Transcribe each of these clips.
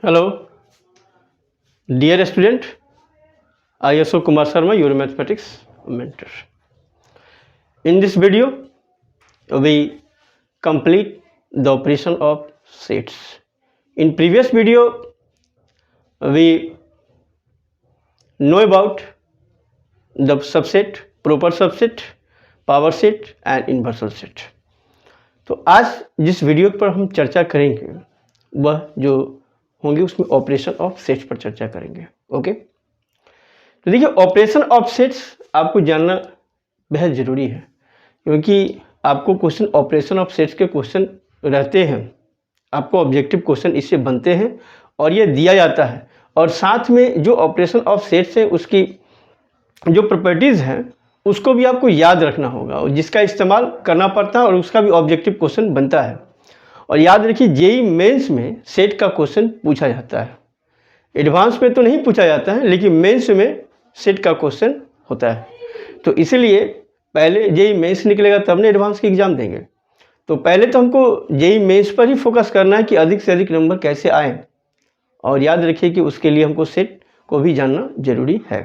Hello, dear student. I Ashok Kumar Sharma, your mathematics mentor. In this video, we complete the operation of sets. In previous video, we know about the subset, proper subset, power set and universal set. तो आज जिस video पर हम चर्चा करेंगे वह जो होंगे उसमें ऑपरेशन ऑफ सेट्स पर चर्चा करेंगे। ओके, तो देखिए ऑपरेशन ऑफ सेट्स आपको जानना बेहद ज़रूरी है, क्योंकि आपको क्वेश्चन ऑपरेशन ऑफ सेट्स के क्वेश्चन रहते हैं, आपको ऑब्जेक्टिव क्वेश्चन इससे बनते हैं और ये दिया जाता है। और साथ में जो ऑपरेशन ऑफ सेट्स है उसकी जो प्रॉपर्टीज़ हैं उसको भी आपको याद रखना होगा, और जिसका इस्तेमाल करना पड़ता है और उसका भी ऑब्जेक्टिव क्वेश्चन बनता है। और याद रखिए जेईई मेंस में सेट का क्वेश्चन पूछा जाता है, एडवांस में तो नहीं पूछा जाता है, लेकिन मेंस में सेट का क्वेश्चन होता है। तो इसलिए पहले जेईई मेंस निकलेगा तब ना एडवांस की एग्ज़ाम देंगे। तो पहले तो हमको जेईई मेंस पर ही फोकस करना है कि अधिक से अधिक नंबर कैसे आए, और याद रखिए कि उसके लिए हमको सेट को भी जानना जरूरी है।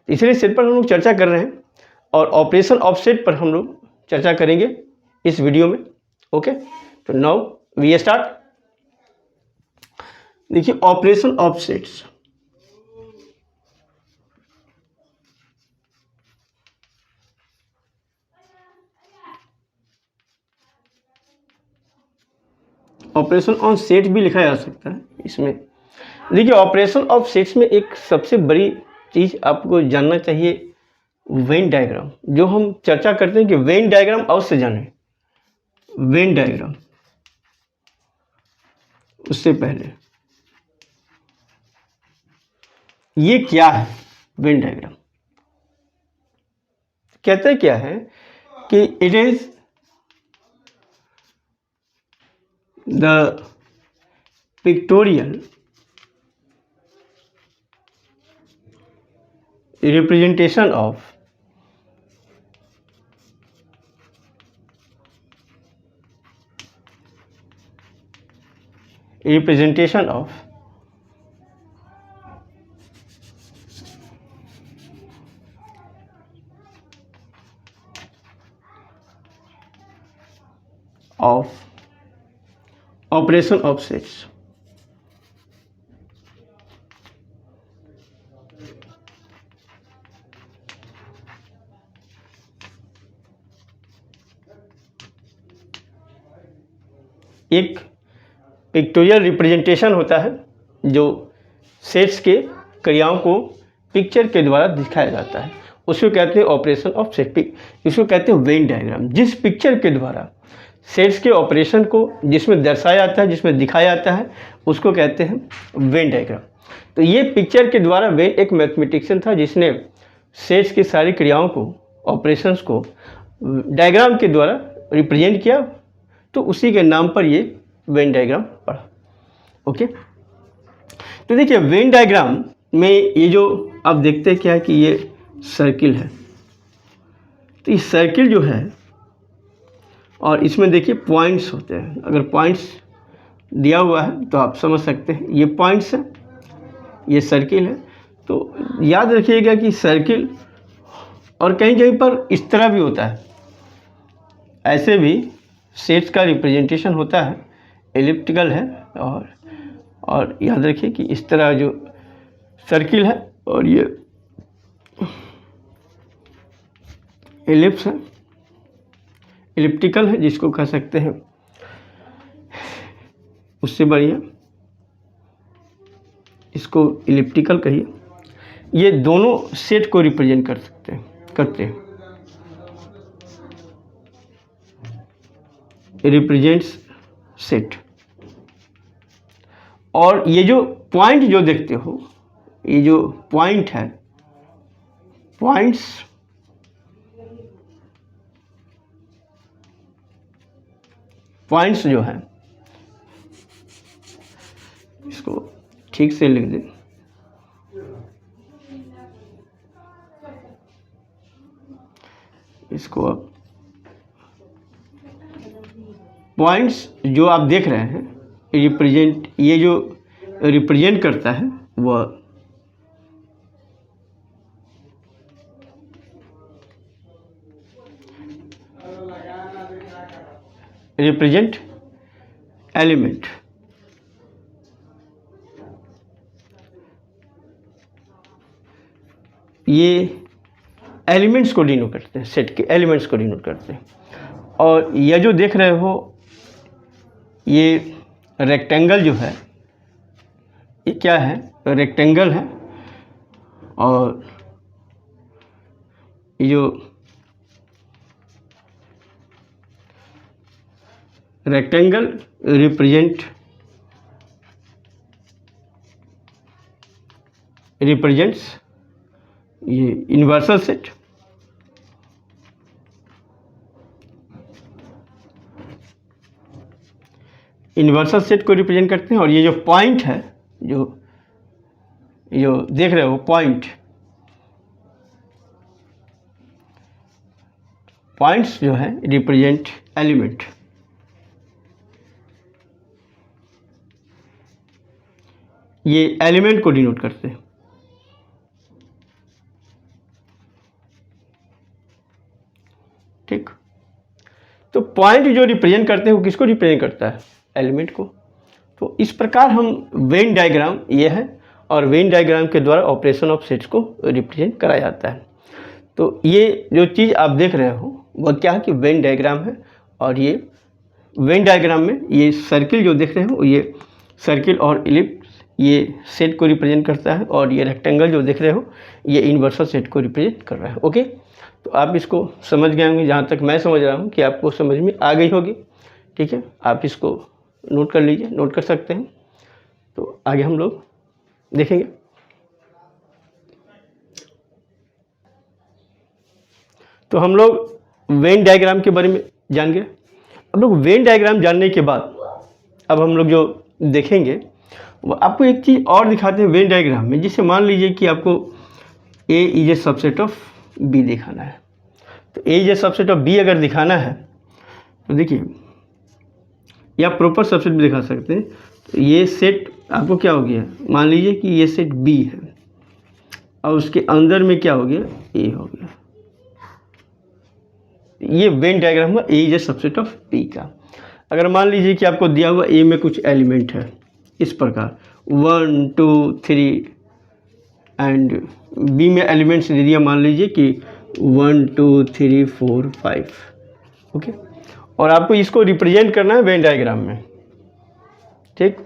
इसलिए सेट पर हम लोग चर्चा कर रहे हैं और ऑपरेशन ऑफ सेट पर हम लोग चर्चा करेंगे इस वीडियो में। ओके, तो नाउ वी स्टार्ट। देखिए operation of sets, operation on set भी लिखा जा सकता है इसमें। देखिए ऑपरेशन ऑफ सेट्स में एक सबसे बड़ी चीज़ आपको जानना चाहिए, वेन डायग्राम। जो हम चर्चा करते हैं कि वेन डायग्राम अवश्य जाने। वेन डायग्राम उससे पहले ये क्या है? वेन डायग्राम कहते हैं क्या है कि it is the pictorial representation of of operation of sets। एक पिक्टोरियल रिप्रेजेंटेशन होता है जो सेट्स के क्रियाओं को पिक्चर के द्वारा दिखाया जाता है, उसको कहते हैं ऑपरेशन ऑफ सेट। इसको कहते हैं वेन डायग्राम। जिस पिक्चर के द्वारा सेट्स के ऑपरेशन को जिसमें दर्शाया जाता है, जिसमें दिखाया जाता है, उसको कहते हैं वेन डायग्राम। तो ये पिक्चर के द्वारा, वेन एक मैथमेटिशियन था जिसने सेट्स की सारी क्रियाओं को, ऑपरेशंस को डायग्राम के द्वारा रिप्रेजेंट किया, तो उसी के नाम पर ये वेन डायग्राम पड़ा। ओके, तो देखिए वेन डायग्राम में ये जो आप देखते हैं क्या है कि ये सर्किल है। तो ये सर्किल जो है, और इसमें देखिए पॉइंट्स होते हैं। अगर पॉइंट्स दिया हुआ है तो आप समझ सकते हैं ये पॉइंट्स हैं, ये सर्किल है। तो याद रखिएगा कि सर्किल, और कहीं कहीं पर इस तरह भी होता है, ऐसे भी सेट्स का रिप्रेजेंटेशन होता है, एलिप्टिकल है। और याद रखिए कि इस तरह जो सर्किल है और ये एलिप्स है, एलिप्टिकल है जिसको कह सकते हैं, उससे बढ़िया इसको एलिप्टिकल कहिए। ये दोनों सेट को रिप्रेजेंट करते हैं। Represents set. और ये जो पॉइंट जो देखते हो, ये जो पॉइंट है, पॉइंट्स जो है, इसको ठीक से लिख दें। इसको आप पॉइंट्स जो आप देख रहे हैं रिप्रेजेंट, ये जो रिप्रेजेंट करता है वह रिप्रेजेंट एलिमेंट। ये एलिमेंट्स को डिनोट करते हैं, सेट के एलिमेंट्स को डिनोट करते हैं। और यह जो देख रहे हो ये रेक्टेंगल जो है ये क्या है, रेक्टेंगल है। और ये जो रेक्टेंगल रिप्रेजेंट्स ये यूनिवर्सल सेट। यूनिवर्सल सेट को रिप्रेजेंट करते हैं। और ये जो पॉइंट है, जो देख रहे हो पॉइंट्स जो है रिप्रेजेंट एलिमेंट। ये एलिमेंट को डिनोट करते हैं। ठीक, तो पॉइंट जो रिप्रेजेंट करते हैं वो किसको रिप्रेजेंट करता है, एलिमेंट को। तो इस प्रकार हम वेन डायग्राम ये है, और वेन डायग्राम के द्वारा ऑपरेशन ऑफ सेट्स को रिप्रेजेंट कराया जाता है। तो ये जो चीज़ आप देख रहे हो वह क्या है कि वेन डायग्राम है। और ये वेन डायग्राम में ये सर्किल जो देख रहे हो ये सर्किल और इलिप्स ये सेट को रिप्रेजेंट करता है। और ये रेक्टेंगल जो देख रहे हो ये यूनिवर्सल सेट को रिप्रेजेंट कर रहा है। ओके, तो आप इसको समझ गए होंगे, जहाँ तक मैं समझ रहा हूँ कि आपको समझ में आ गई होगी। ठीक है, आप इसको नोट कर लीजिए, नोट कर सकते हैं। तो आगे हम लोग देखेंगे। तो हम लोग वेन डायग्राम के बारे में जान गए। अब लोग वेन डायग्राम जानने के बाद अब हम लोग जो देखेंगे वो आपको एक चीज़ और दिखाते हैं वेन डायग्राम में। जिससे मान लीजिए कि आपको A is a subset of B दिखाना है। तो A is a subset of B अगर दिखाना है तो देखिए, या प्रॉपर सबसेट भी दिखा सकते हैं। तो ये सेट आपको क्या हो गया, मान लीजिए कि ये सेट बी है और उसके अंदर में क्या हो गया, ए हो गया। ये वेन डायग्राम हुआ A is a subset of B का। अगर मान लीजिए कि आपको दिया हुआ ए में कुछ एलिमेंट है इस प्रकार 1 2 3 एंड बी में एलिमेंट्स दे दिया, मान लीजिए कि 1 2 3 4 5। ओके, और आपको इसको रिप्रेजेंट करना है वेन डायग्राम में। ठीक,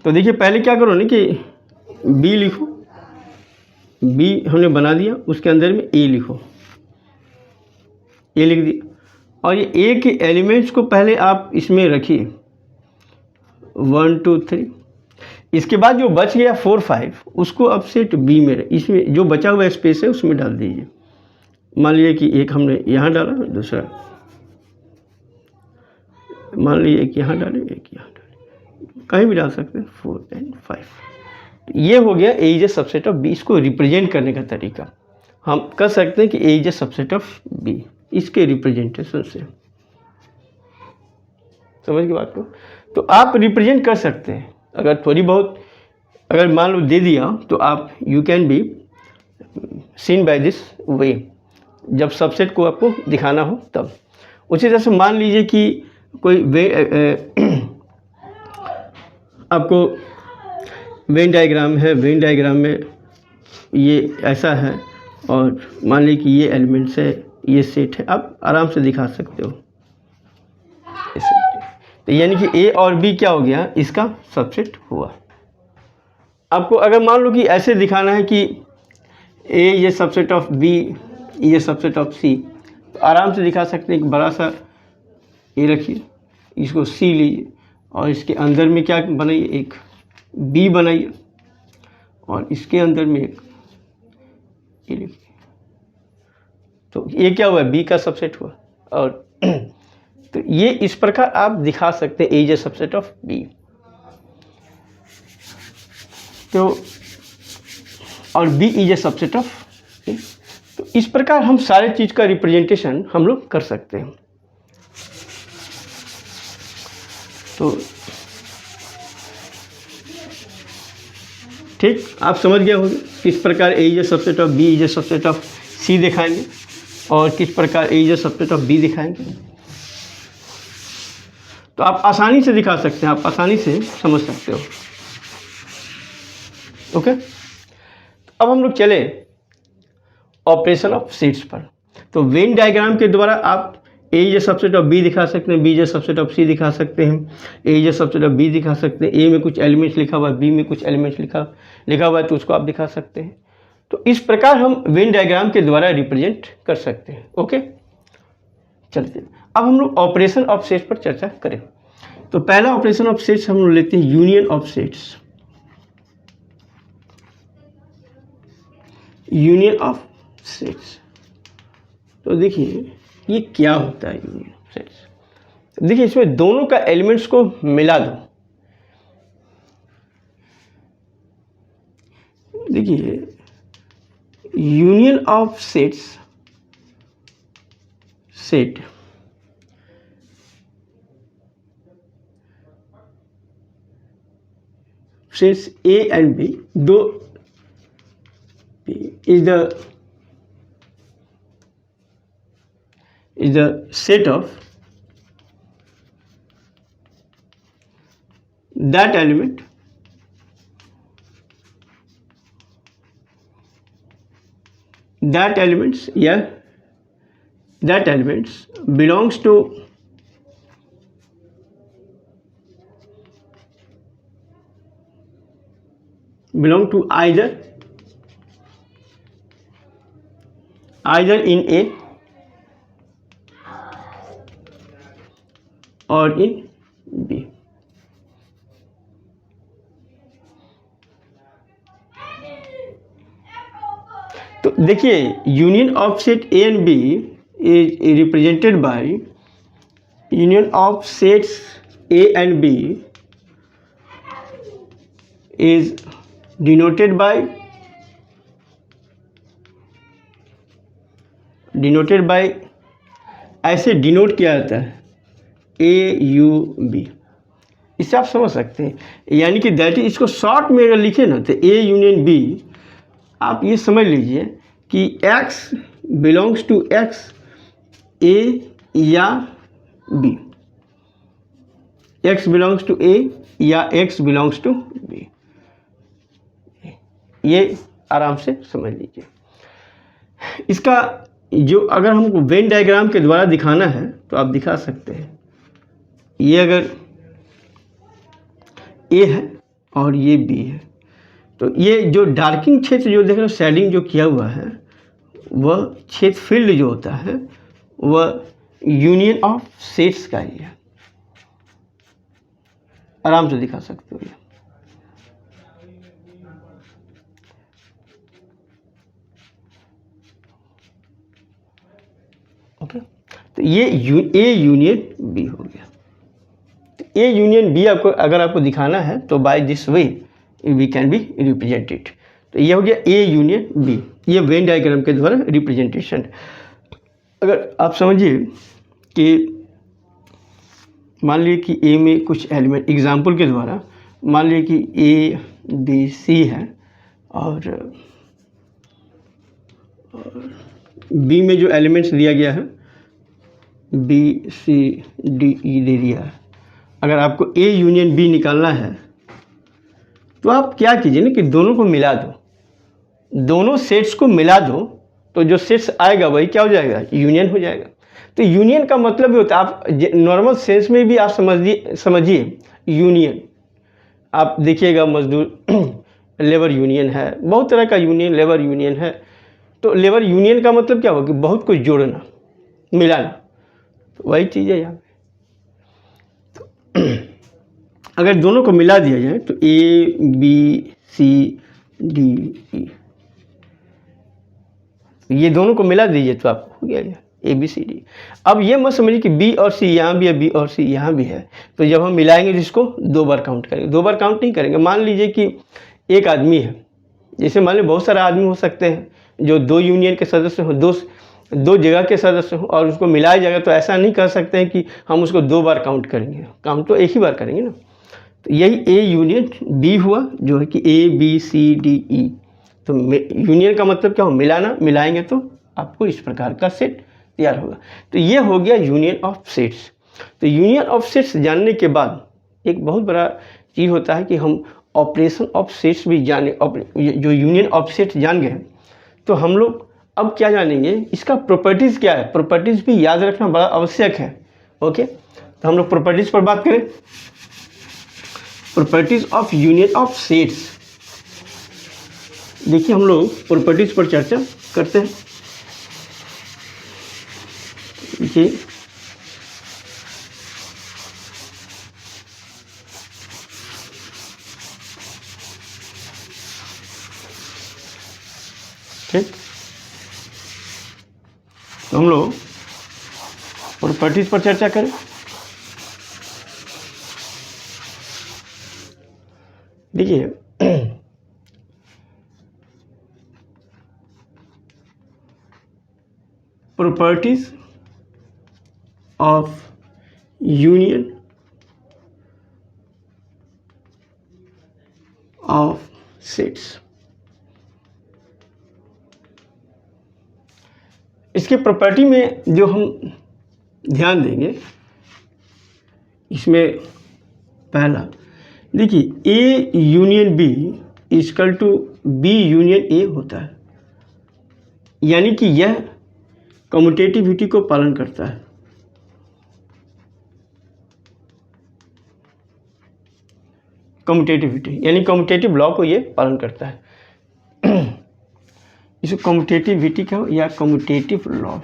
तो देखिए पहले क्या करो ना कि बी लिखो, बी हमने बना दिया, उसके अंदर में ए लिखो, ए लिख दिया। और ये ए के एलिमेंट्स को पहले आप इसमें रखिए 1 2 3। इसके बाद जो बच गया 4 5 उसको अब सेट बी में, इसमें जो बचा हुआ स्पेस है उसमें डाल दीजिए। मान लीजिए कि एक हमने यहाँ डाला, दूसरा मान लीजिए एक यहाँ डाले, एक यहाँ डाले, कहीं भी डाल सकते हैं 4 एंड 5। ये हो गया A is a subset of B. इसको रिप्रेजेंट करने का तरीका हम कर सकते हैं कि A is a subset of B, इसके रिप्रेजेंटेशन से। समझ की बात को? तो आप रिप्रेजेंट कर सकते हैं। अगर थोड़ी बहुत अगर मान लो दे दिया तो आप you can be seen by this way, जब सबसेट को आपको दिखाना हो तब। उसी तरह से मान लीजिए कि कोई वे आपको वेन डायग्राम है, वेन डायग्राम में ये ऐसा है और मान लीजिए कि ये एलिमेंट्स है, ये सेट है, आप आराम से दिखा सकते हो। तो यानी कि ए और बी क्या हो गया, इसका सबसेट हुआ। आपको अगर मान लो कि ऐसे दिखाना है कि ए ये सबसेट ऑफ बी, ये सबसेट ऑफ सी, तो आराम से दिखा सकते हैं। एक बड़ा सा ए रखिए, इसको सी लीजिए और इसके अंदर में क्या बनाइए, एक बी बनाइए और इसके अंदर में एक ए लिखिए। तो ये क्या हुआ, बी का सबसेट हुआ। और तो ये इस प्रकार आप दिखा सकते हैं A is a subset of B. तो और B is a subset of A. तो इस प्रकार हम सारे चीज का रिप्रेजेंटेशन हम लोग कर सकते हैं। तो ठीक, आप समझ गए होंगे किस प्रकार A is a subset of B is a subset of C दिखाएंगे और किस प्रकार A is a subset of B दिखाएंगे। तो आप आसानी से दिखा सकते हैं, आप आसानी से समझ सकते हो। ओके, अब हम लोग चले ऑपरेशन ऑफ सेट्स पर। तो वेन डायग्राम के द्वारा आप A is a subset of B दिखा सकते हैं, B is a subset of C दिखा सकते हैं, A is a subset of B दिखा सकते हैं। ए में कुछ एलिमेंट्स लिखा हुआ है, बी में कुछ एलिमेंट्स लिखा हुआ है, तो उसको आप दिखा सकते हैं। तो इस प्रकार हम वेन डायग्राम के द्वारा रिप्रेजेंट कर सकते हैं। ओके, चलिए अब हम लोग ऑपरेशन ऑफ सेट्स पर चर्चा करें। तो पहला ऑपरेशन ऑफ सेट्स हम लोग लेते हैं union of sets. Union of sets, तो देखिए ये क्या होता है यूनियन ऑफ सेट्स। देखिए इसमें दोनों का एलिमेंट्स को मिला दो। देखिए union of sets, set sets A and B, दो is the set of that element that elements belongs to either in A or in B। तो देखिए union of set A and B is represented by union of sets A and B is denoted by ऐसे denote किया जाता है ए you B. इससे आप समझ सकते हैं, यानी कि दैट इज, इसको शॉर्ट में अगर लिखे ना तो ए यूनियन बी, आप ये समझ लीजिए कि x बिलोंग्स टू x, ए या बी, x बिलोंग्स टू ए या x बिलोंग्स टू बी। ये आराम से समझ लीजिए। इसका जो अगर हमको वेन डायग्राम के द्वारा दिखाना है तो आप दिखा सकते हैं। ये अगर ए है और ये बी है, तो ये जो डार्किंग क्षेत्र जो देख रहे हो, शेडिंग जो किया हुआ है, वह क्षेत्र फील्ड जो होता है वह यूनियन ऑफ सेट्स का ही है। आराम से दिखा सकते हो ये। ओके, तो ये ए यूनियन बी हो गया। तो ए यूनियन बी आपको अगर आपको दिखाना है तो by this way we can be represented. तो ये हो गया ए यूनियन बी, ये वेन डायग्राम के द्वारा रिप्रेजेंटेशन। अगर आप समझिए कि मान लीजिए कि ए में कुछ एलिमेंट, एग्जाम्पल के द्वारा मान लीजिए कि ए बी सी है और बी में जो एलिमेंट्स दिया गया है बी सी डी ई दे दिया है। अगर आपको ए यूनियन बी निकालना है तो आप क्या कीजिए ना कि दोनों को मिला दो, दोनों सेट्स को मिला दो, तो जो सेट्स आएगा वही क्या हो जाएगा, यूनियन हो जाएगा। तो यूनियन का मतलब ये होता है, आप नॉर्मल सेंस में भी आप समझिए यूनियन। आप देखिएगा मजदूर लेबर यूनियन है, बहुत तरह का यूनियन, लेबर यूनियन है। तो लेबर यूनियन का मतलब क्या होगा कि बहुत कुछ जोड़ना, मिलाना, तो वही चीज़ है यहाँ पे। तो अगर दोनों को मिला दिया जाए तो ए बी सी डी ई, ये दोनों को मिला दीजिए तो आपको हो गया ए बी सी डी। अब ये मत समझिए कि बी और सी यहाँ भी है, बी और सी यहाँ भी है, तो जब हम मिलाएंगे तो इसको 2 बार काउंट करेंगे। 2 बार काउंट नहीं करेंगे। मान लीजिए कि एक आदमी है, जैसे मान लीजिए बहुत सारे आदमी हो सकते हैं जो 2 यूनियन के सदस्य हों, दो जगह के सदस्य हों, और उसको मिलाया जाएगा, तो ऐसा नहीं कर सकते हैं कि हम उसको 2 बार काउंट करेंगे। काउंट तो एक ही बार करेंगे ना। तो यही ए यूनियन बी हुआ, जो है कि ए बी सी डी ई। तो यूनियन का मतलब क्या हो, मिलाना, मिलाएंगे तो आपको इस प्रकार का सेट तैयार होगा। तो ये हो गया यूनियन ऑफ सेट्स। तो यूनियन ऑफ सेट्स जानने के बाद एक बहुत बड़ा चीज़ होता है कि हम ऑपरेशन ऑफ सेट्स भी जाने, जो यूनियन ऑफ सेट्स जान गए तो हम लोग अब क्या जानेंगे, इसका प्रॉपर्टीज़ क्या है। प्रॉपर्टीज़ भी याद रखना बड़ा आवश्यक है। ओके, तो हम लोग प्रॉपर्टीज़ पर बात करें। Properties of union of sets, देखिए हम लोग प्रॉपर्टीज़ पर चर्चा करते हैं। देखिए ठीक, तो हम लोग प्रॉपर्टीज़ पर चर्चा करें। देखिए properties of union of sets, इसके प्रॉपर्टी में जो हम ध्यान देंगे, इसमें पहला देखिए A union B equal to B union A होता है, यानी कि यह कम्यूटेटिविटी को पालन करता है। कम्यूटेटिविटी यानी कम्यूटेटिव लॉ को ये पालन करता है। इसको कम्यूटेटिविटी क्या या कम्यूटेटिव लॉ,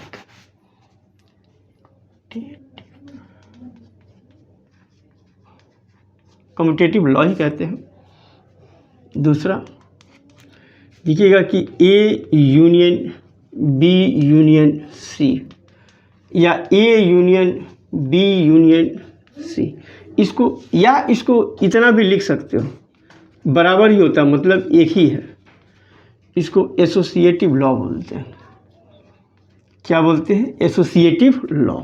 कम्यूटेटिव लॉ ही कहते हैं। दूसरा देखिएगा कि A union B union C या A union B union C, इसको इतना भी लिख सकते हो, बराबर ही होता है, मतलब एक ही है। इसको एसोसिएटिव लॉ बोलते हैं। क्या बोलते हैं? Associative law.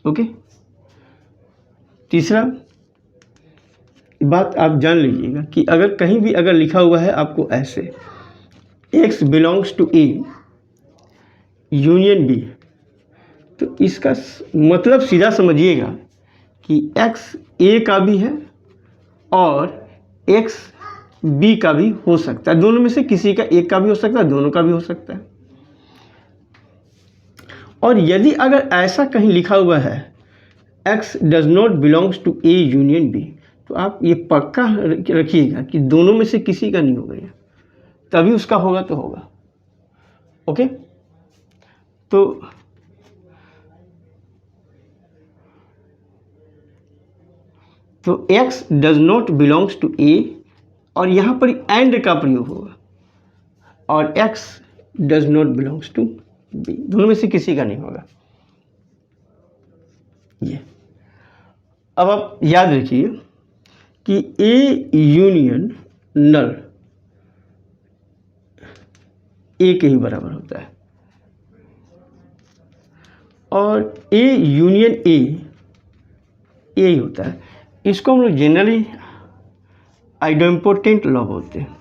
ओके, तीसरा बात आप जान लीजिएगा कि अगर कहीं भी अगर लिखा हुआ है आपको ऐसे x belongs to A union B, तो इसका मतलब सीधा समझिएगा कि x ए का भी है और x बी का भी हो सकता है। दोनों में से किसी का एक का भी हो सकता है, दोनों का भी हो सकता है। और यदि अगर ऐसा कहीं लिखा हुआ है x does not belongs to A union B, तो आप ये पक्का रखिएगा कि दोनों में से किसी का नहीं होगा, तभी उसका होगा तो होगा। ओके, तो x does not belongs to A, और यहाँ पर एंड का प्रयोग होगा, और x does not belongs to B, दोनों में से किसी का नहीं होगा। ये अब आप याद रखिए कि ए यूनियन नल ए के ही बराबर होता है, और ए यूनियन ए ही होता है। इसको हम लोग जनरली आइडेम्पोटेंट लॉ बोलते हैं।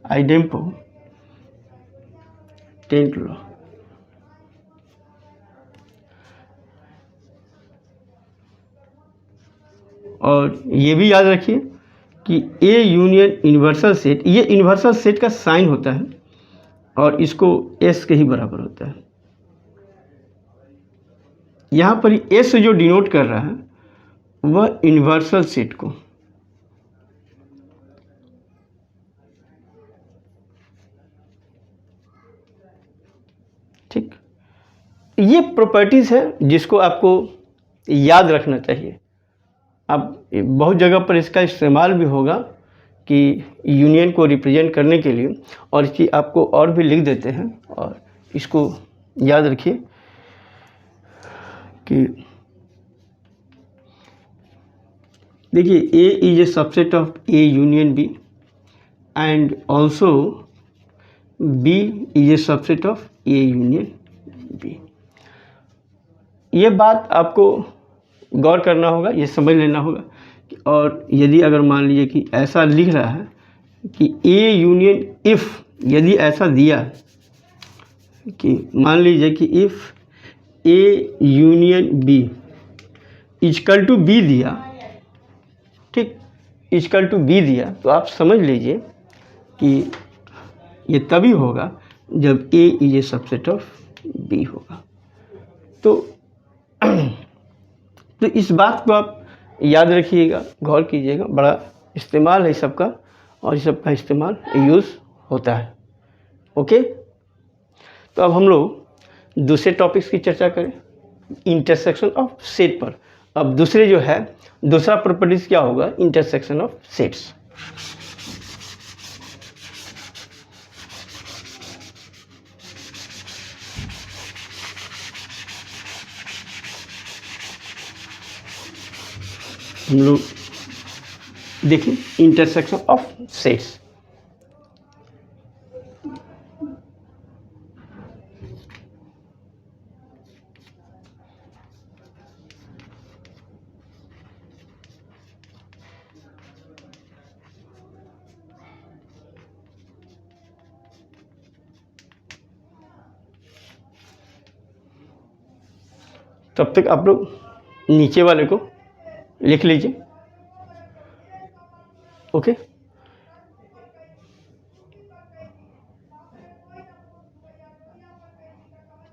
Idempotent law. और ये भी याद रखिए कि ए यूनियन यूनिवर्सल सेट, ये यूनिवर्सल सेट का साइन होता है और इसको एस के ही बराबर होता है। यहाँ पर एस जो डिनोट कर रहा है वह यूनिवर्सल सेट को, ठीक, ये प्रॉपर्टीज़ है जिसको आपको याद रखना चाहिए। अब बहुत जगह पर इसका इस्तेमाल भी होगा कि यूनियन को रिप्रेजेंट करने के लिए, और इसकी आपको और भी लिख देते हैं, और इसको याद रखिए कि देखिए A is a subset of A union B and also B is a subset of A union B. ये बात आपको गौर करना होगा, ये समझ लेना होगा। और यदि अगर मान लीजिए कि ऐसा लिख रहा है कि ए यूनियन इफ़, यदि ऐसा दिया कि मान लीजिए कि if A union B is equal to B दिया, ठीक, इजकल टू बी दिया, तो आप समझ लीजिए कि ये तभी होगा जब A is a subset of B होगा। तो इस बात को आप याद रखिएगा, गौर कीजिएगा, बड़ा इस्तेमाल है सबका, और इस सब का इस्तेमाल यूज़ होता है। ओके, तो अब हम लोग दूसरे टॉपिक्स की चर्चा करें, इंटरसेक्शन ऑफ सेट पर। अब दूसरे जो है, दूसरा प्रॉपर्टीज क्या होगा, इंटरसेक्शन ऑफ सेट्स। हम लोग देखिए इंटरसेक्शन ऑफ सेट्स। तब तक आप लोग नीचे वाले को लिख लीजिए। ओके,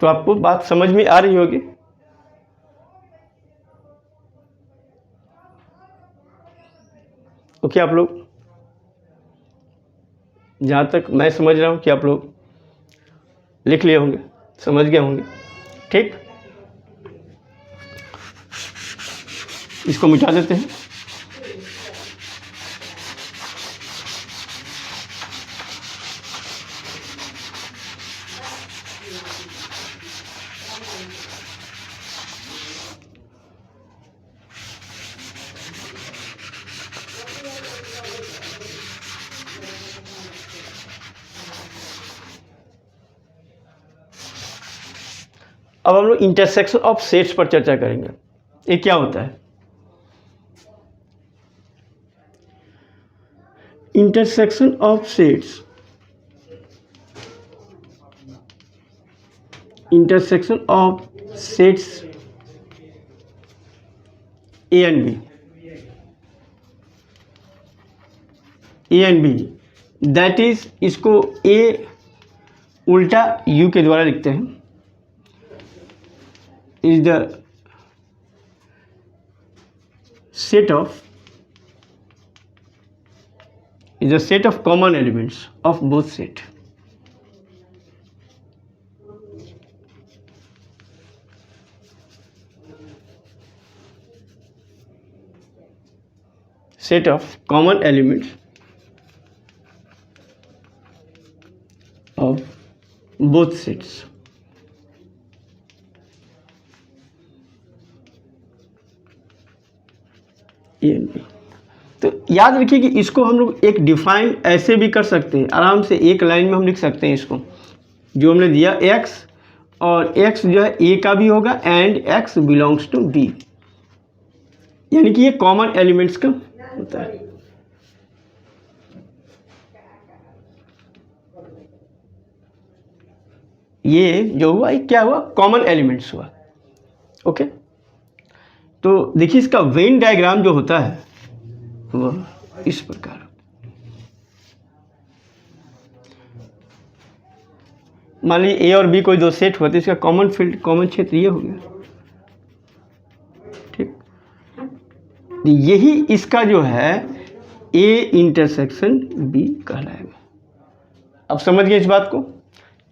तो आपको बात समझ में आ रही होगी। ओके, आप लोग, जहाँ तक मैं समझ रहा हूँ कि आप लोग लिख लिए होंगे, समझ गए होंगे, ठीक। इसको मिटा देते हैं। अब हम लोग इंटरसेक्शन ऑफ सेट्स पर चर्चा करेंगे। ये क्या होता है? Intersection of sets, intersection of sets A and B, A and B, that is, इसको ए उल्टा यू के द्वारा लिखते हैं, is the set of common elements of both set. Set of common elements of both sets. तो याद रखिए कि इसको हम लोग एक डिफाइन ऐसे भी कर सकते हैं, आराम से एक लाइन में हम लिख सकते हैं इसको, जो हमने दिया x, और x जो है a का भी होगा and x belongs to b, यानी कि ये कॉमन एलिमेंट्स का होता है। ये जो हुआ ये क्या हुआ, कॉमन एलिमेंट्स हुआ। ओके, तो देखिए इसका वेन डायग्राम जो होता है वह इस प्रकार, मान लीजिए ए और बी कोई दो सेट हुआ तो इसका कॉमन फील्ड, कॉमन क्षेत्र ये हो गया, ठीक। यही इसका जो है ए इंटरसेक्शन बी कहलाएगा। अब समझ गए इस बात को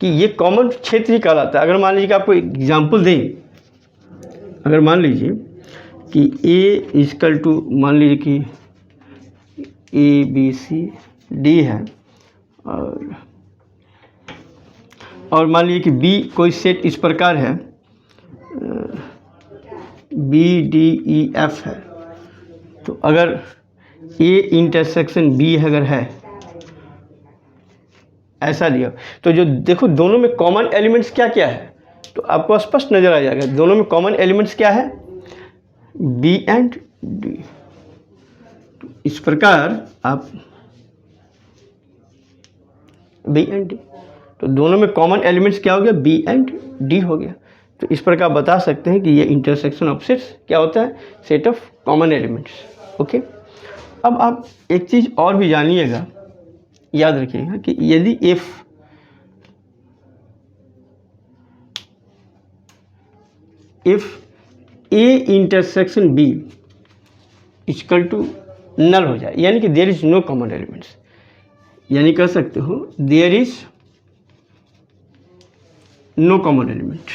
कि ये कॉमन क्षेत्र ही कहलाता है। अगर मान लीजिए कि आपको एग्जाम्पल दें, अगर मान लीजिए कि ए इजकल टू, मान लीजिए कि ए बी सी डी है, और मान लीजिए कि बी कोई सेट इस प्रकार है, बी डी ई एफ है, तो अगर ए इंटरसेक्शन बी अगर है ऐसा दिया, तो जो देखो दोनों में कॉमन एलिमेंट्स क्या क्या है, तो आपको स्पष्ट नज़र आ जाएगा दोनों में कॉमन एलिमेंट्स क्या है, बी एंड डी। इस प्रकार आप बी एंड डी, तो दोनों में कॉमन एलिमेंट्स क्या हो गया, बी एंड डी हो गया। तो इस प्रकार बता सकते हैं कि ये इंटरसेक्शन ऑफ सेट्स क्या होता है, set of common elements. Okay, अब आप एक चीज़ और भी जानिएगा, याद रखिएगा कि यदि if A intersection B equal to null हो जाए, यानी कि there is no common elements, यानी कह सकते हो there is no common element,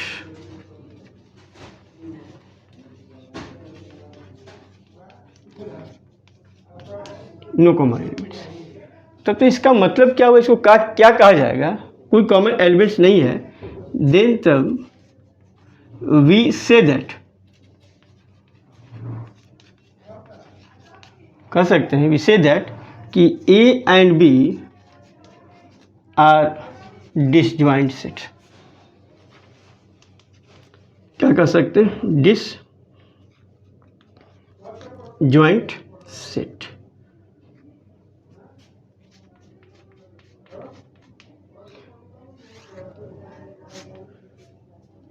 no common elements. तो इसका मतलब क्या हुआ, इसको क्या कहा जाएगा, कोई कॉमन एलिमेंट्स नहीं है, देन तब वी से दैट, कह सकते हैं वी से दैट कि A and B are disjoint set. क्या कह सकते हैं, डिसजॉइंट सेट।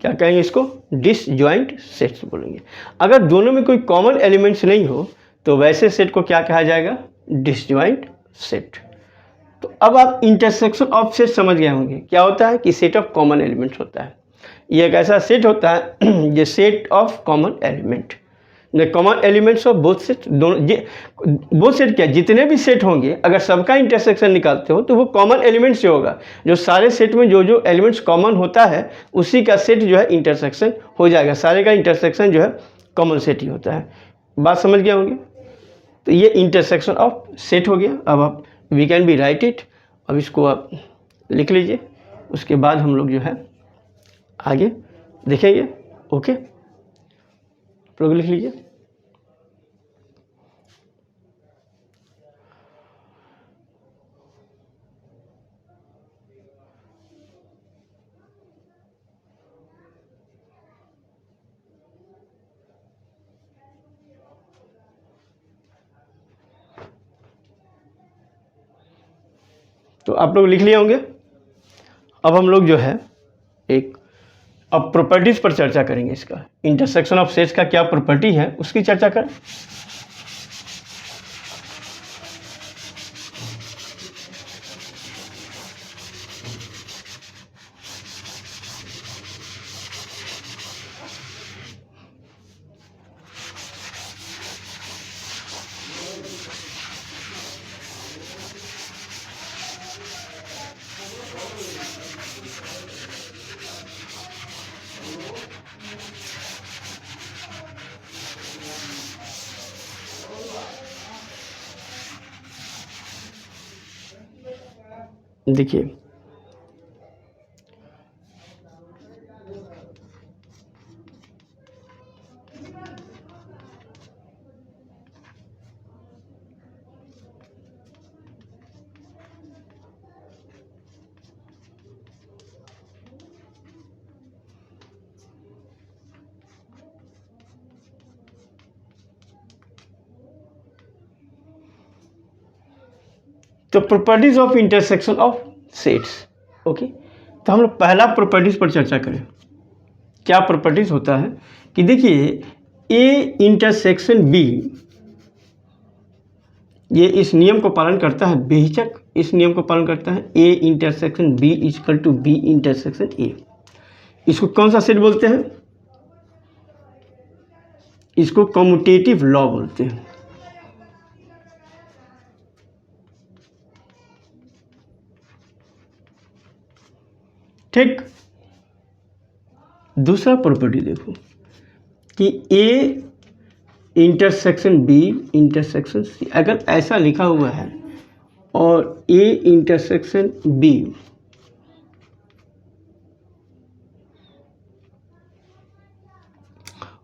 क्या कहेंगे इसको, डिसजॉइंट सेट्स बोलेंगे। अगर दोनों में कोई कॉमन एलिमेंट्स नहीं हो तो वैसे सेट को क्या कहा जाएगा, डिसजॉइंट सेट। तो अब आप इंटरसेक्शन ऑफ सेट समझ गए होंगे, क्या होता है कि सेट ऑफ कॉमन एलिमेंट्स होता है। ये एक ऐसा सेट होता है जो set of common element, the common elements of both set, दोनों बोथ सेट क्या, जितने भी सेट होंगे अगर सबका इंटरसेक्शन निकालते हो तो वो कॉमन एलिमेंट से होगा। जो सारे सेट में जो जो एलिमेंट्स कॉमन होता है उसी का सेट जो है इंटरसेक्शन हो जाएगा, सारे का इंटरसेक्शन जो है कॉमन सेट ही होता है। बात समझ गए होंगे। तो ये इंटरसेक्शन ऑफ सेट हो गया। अब आप we can be write it, अब इसको आप लिख लीजिए, उसके बाद हम लोग जो है आगे देखेंगे। ओके, लोग लिख लीजिए। तो आप लोग लिख लिए होंगे। अब हम लोग जो है अब प्रॉपर्टीज पर चर्चा करेंगे, इसका इंटरसेक्शन ऑफ सेट्स का क्या प्रॉपर्टी है उसकी चर्चा करें। देखिए तो properties of intersection of sets. Okay, तो हम लोग पहला प्रॉपर्टीज पर चर्चा करें। क्या प्रॉपर्टीज होता है कि देखिए ए इंटरसेक्शन बी, ये इस नियम को पालन करता है, बेहिचक इस नियम को पालन करता है, A intersection B equal to B intersection A. इसको कौन सा सेट बोलते हैं, इसको कम्यूटेटिव लॉ बोलते हैं। ठीक, दूसरा प्रॉपर्टी देखो कि A intersection B intersection C, अगर ऐसा लिखा हुआ है और ए इंटरसेक्शन बी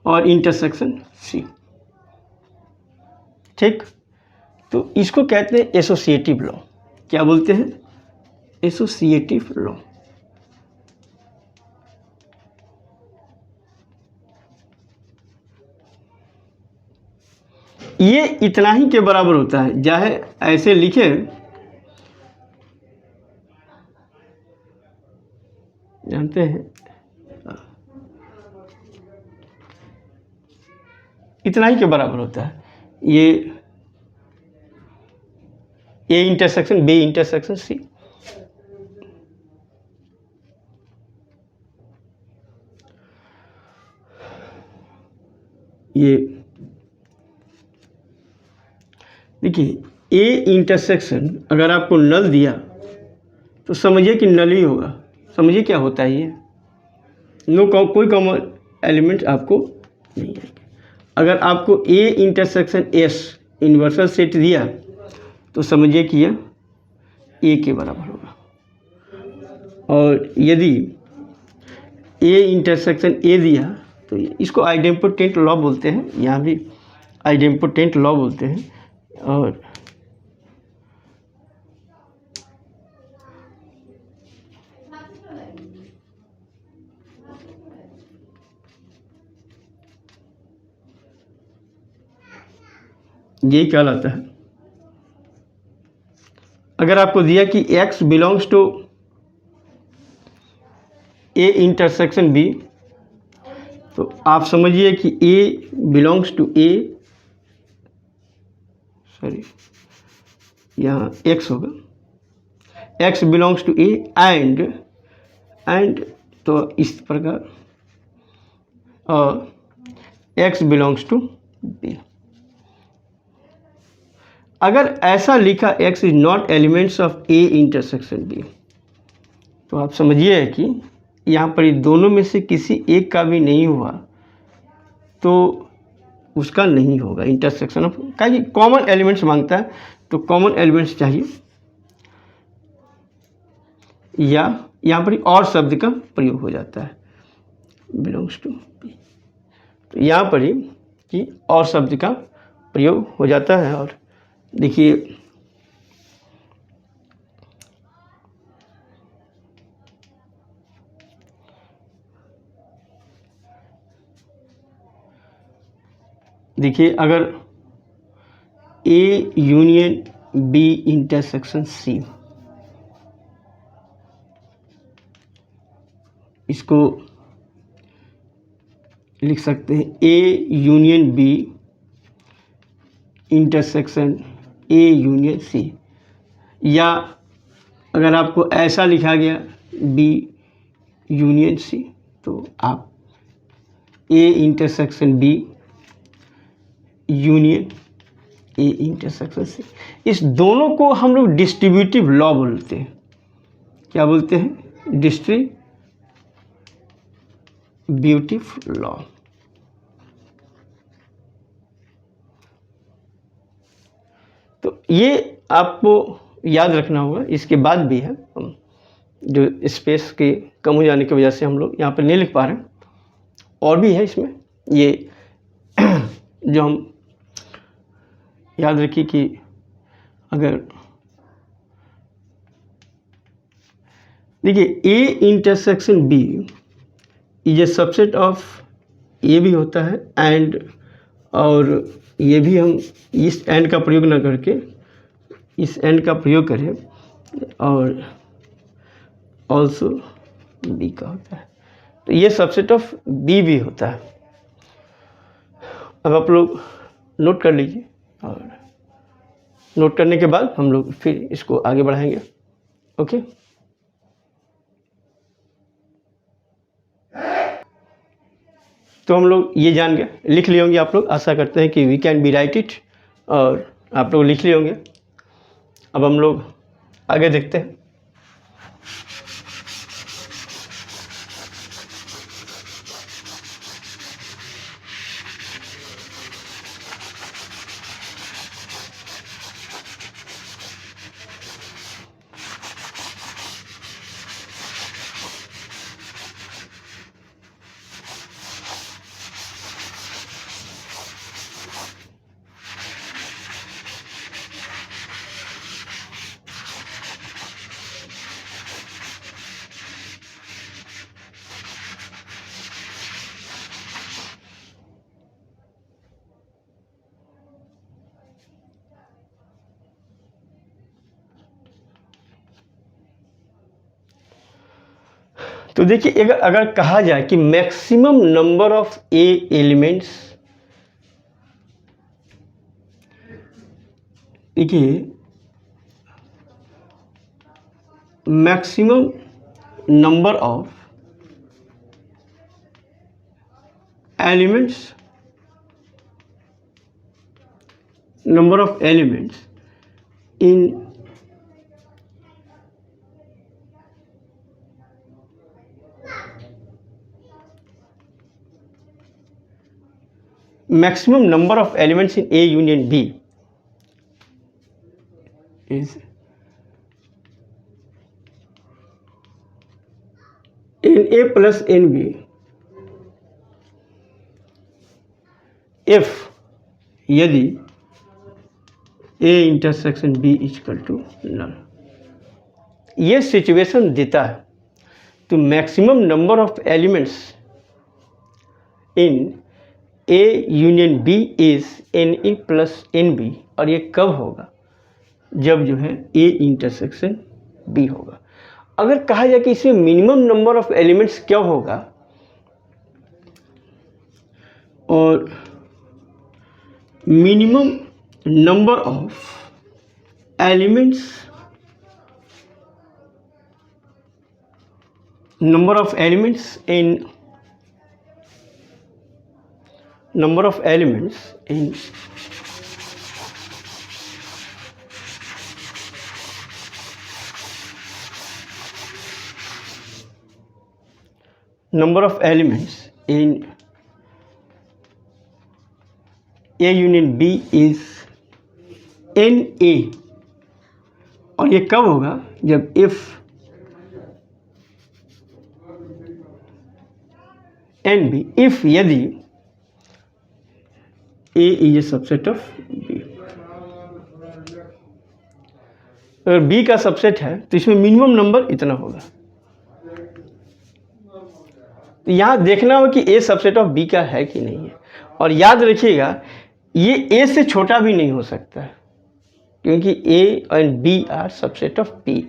और इंटरसेक्शन सी, ठीक, तो इसको कहते हैं एसोसिएटिव लॉ। क्या बोलते हैं, एसोसिएटिव लॉ। ये इतना ही के बराबर होता है, चाहे ऐसे लिखे, जानते हैं, इतना ही के बराबर होता है। ये A intersection B intersection C. ये देखिए, ए इंटरसेक्शन अगर आपको नल दिया तो समझिए कि नल ही होगा। समझिए क्या होता है ये, कोई कॉमन एलिमेंट आपको नहीं है। अगर आपको ए इंटरसेक्शन एस इन्वर्सल सेट दिया तो समझिए कि यह ए के बराबर होगा। और यदि ए इंटरसेक्शन ए दिया तो इसको आइडेम्पोटेंट लॉ बोलते हैं, यहाँ भी आइडेम्पोटेंट लॉ बोलते हैं। और ये क्या लाता है, अगर आपको दिया कि x belongs to A intersection B, तो आप समझिए कि A belongs to A, sorry यहाँ x होगा, x belongs to A and तो इस प्रकार और x बिलोंग्स टू बी। अगर ऐसा लिखा x is not elements of A intersection B, तो आप समझिए कि यहाँ पर ये दोनों में से किसी एक का भी नहीं हुआ तो उसका नहीं होगा इंटरसेक्शन ऑफ, क्या कॉमन एलिमेंट्स मांगता है तो कॉमन एलिमेंट्स चाहिए, या यहाँ पर और शब्द का प्रयोग हो जाता है बिलोंग्स टू बी। तो यहाँ पर ही कि और शब्द का प्रयोग हो जाता है। और देखिए अगर A union B intersection C, इसको लिख सकते हैं A union B intersection A union C, या अगर आपको ऐसा लिखा गया बी यूनियन सी तो आप A intersection B union A intersection C. इस दोनों को हम लोग डिस्ट्रीब्यूटिव लॉ बोलते हैं। क्या बोलते हैं? Distributive law. तो ये आपको याद रखना होगा। इसके बाद भी है, जो स्पेस के कम हो जाने की वजह से हम लोग यहाँ पर नहीं लिख पा रहे हैं, और भी है इसमें। ये जो हम याद रखिए कि अगर देखिए A intersection B is a subset of A भी होता है एंड, और ये भी हम इस एंड का प्रयोग न करके इस एंड का प्रयोग करें, और ऑल्सो बी का होता है। तो ये सबसेट ऑफ बी भी होता है। अब आप लोग नोट कर लीजिए, और नोट करने के बाद हम लोग फिर इसको आगे बढ़ाएंगे। ओके, तो हम लोग ये जान गए, लिख लिए होंगे आप लोग। आशा करते हैं कि we can be write it, और आप लोग लिख लिए होंगे। अब हम लोग आगे देखते हैं। तो देखिए अगर कहा जाए कि maximum number of A elements, देखिए maximum number of elements in maximum number of elements in A union B is in A plus NB if यदि A intersection B equal to null, ये सिचुएशन देता है। तो maximum number of elements in A union B is NA plus NB, और ये कब होगा? जब जो है A इंटरसेक्शन B होगा। अगर कहा जाए कि इसमें मिनिमम नंबर ऑफ एलिमेंट्स क्या होगा, और minimum number of elements in number of elements in A union B is NA, और ये कब होगा? जब if NB, if यदि A is a subset of B। अगर B का सबसेट है तो इसमें मिनिमम नंबर इतना होगा। तो यहाँ देखना होगा कि A सबसेट ऑफ B का है कि नहीं है, और याद रखिएगा ये A से छोटा भी नहीं हो सकता है, क्योंकि A and B are subset of P।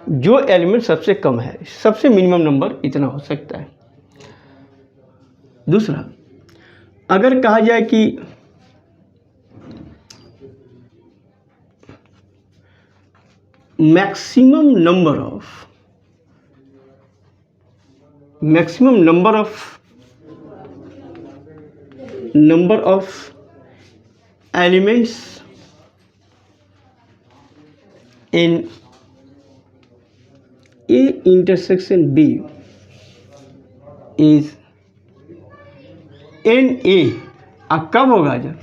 जो एलिमेंट सबसे कम है, सबसे मिनिमम नंबर इतना हो सकता है। दूसरा, अगर कहा जाए कि maximum number of elements in A intersection B is NA, कब होगा? जब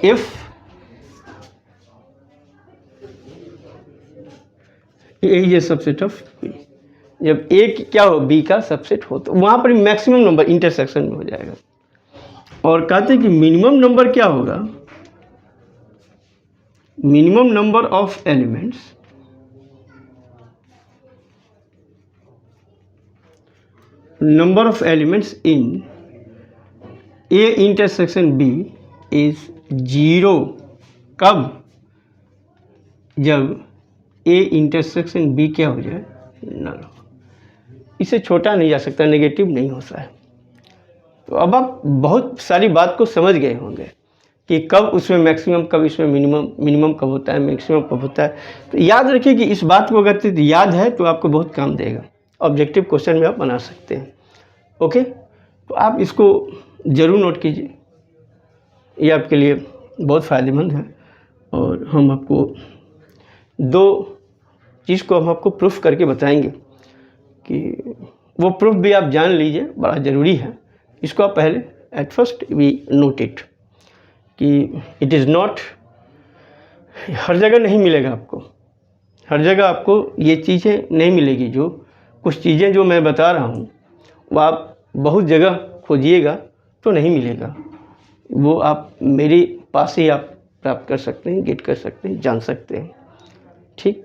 if A is a subset of B, जब A क्या हो? B का सबसेट हो, तो वहाँ पर मैक्सिमम नंबर इंटरसेक्शन में हो जाएगा। और कहते हैं कि मिनिमम नंबर क्या होगा? Minimum number of elements in A intersection B is 0, कब? जब A इंटरसेक्शन B क्या हो जाए? नल हो। इसे छोटा नहीं जा सकता, नेगेटिव नहीं होता है। तो अब आप बहुत सारी बात को समझ गए होंगे कि कब उसमें मैक्सिमम, कब इसमें मिनिमम कब होता है, मैक्सिमम कब होता है। तो याद रखिए कि इस बात को अगर याद है तो आपको बहुत काम देगा, ऑब्जेक्टिव क्वेश्चन में आप बना सकते हैं। ओके, तो आप इसको ज़रूर नोट कीजिए, ये आपके लिए बहुत फ़ायदेमंद है। और हम आपको दो चीज़ को हम आपको प्रूफ करके बताएंगे, कि वो प्रूफ भी आप जान लीजिए, बड़ा ज़रूरी है। इसको आप पहले at first we note it, कि इट इज़ नॉट, हर जगह नहीं मिलेगा आपको, हर जगह आपको ये चीज़ें नहीं मिलेगी। जो कुछ चीज़ें जो मैं बता रहा हूँ वो आप बहुत जगह खोजिएगा तो नहीं मिलेगा, वो आप मेरे पास ही आप प्राप्त कर सकते हैं, गेट कर सकते हैं, जान सकते हैं। ठीक,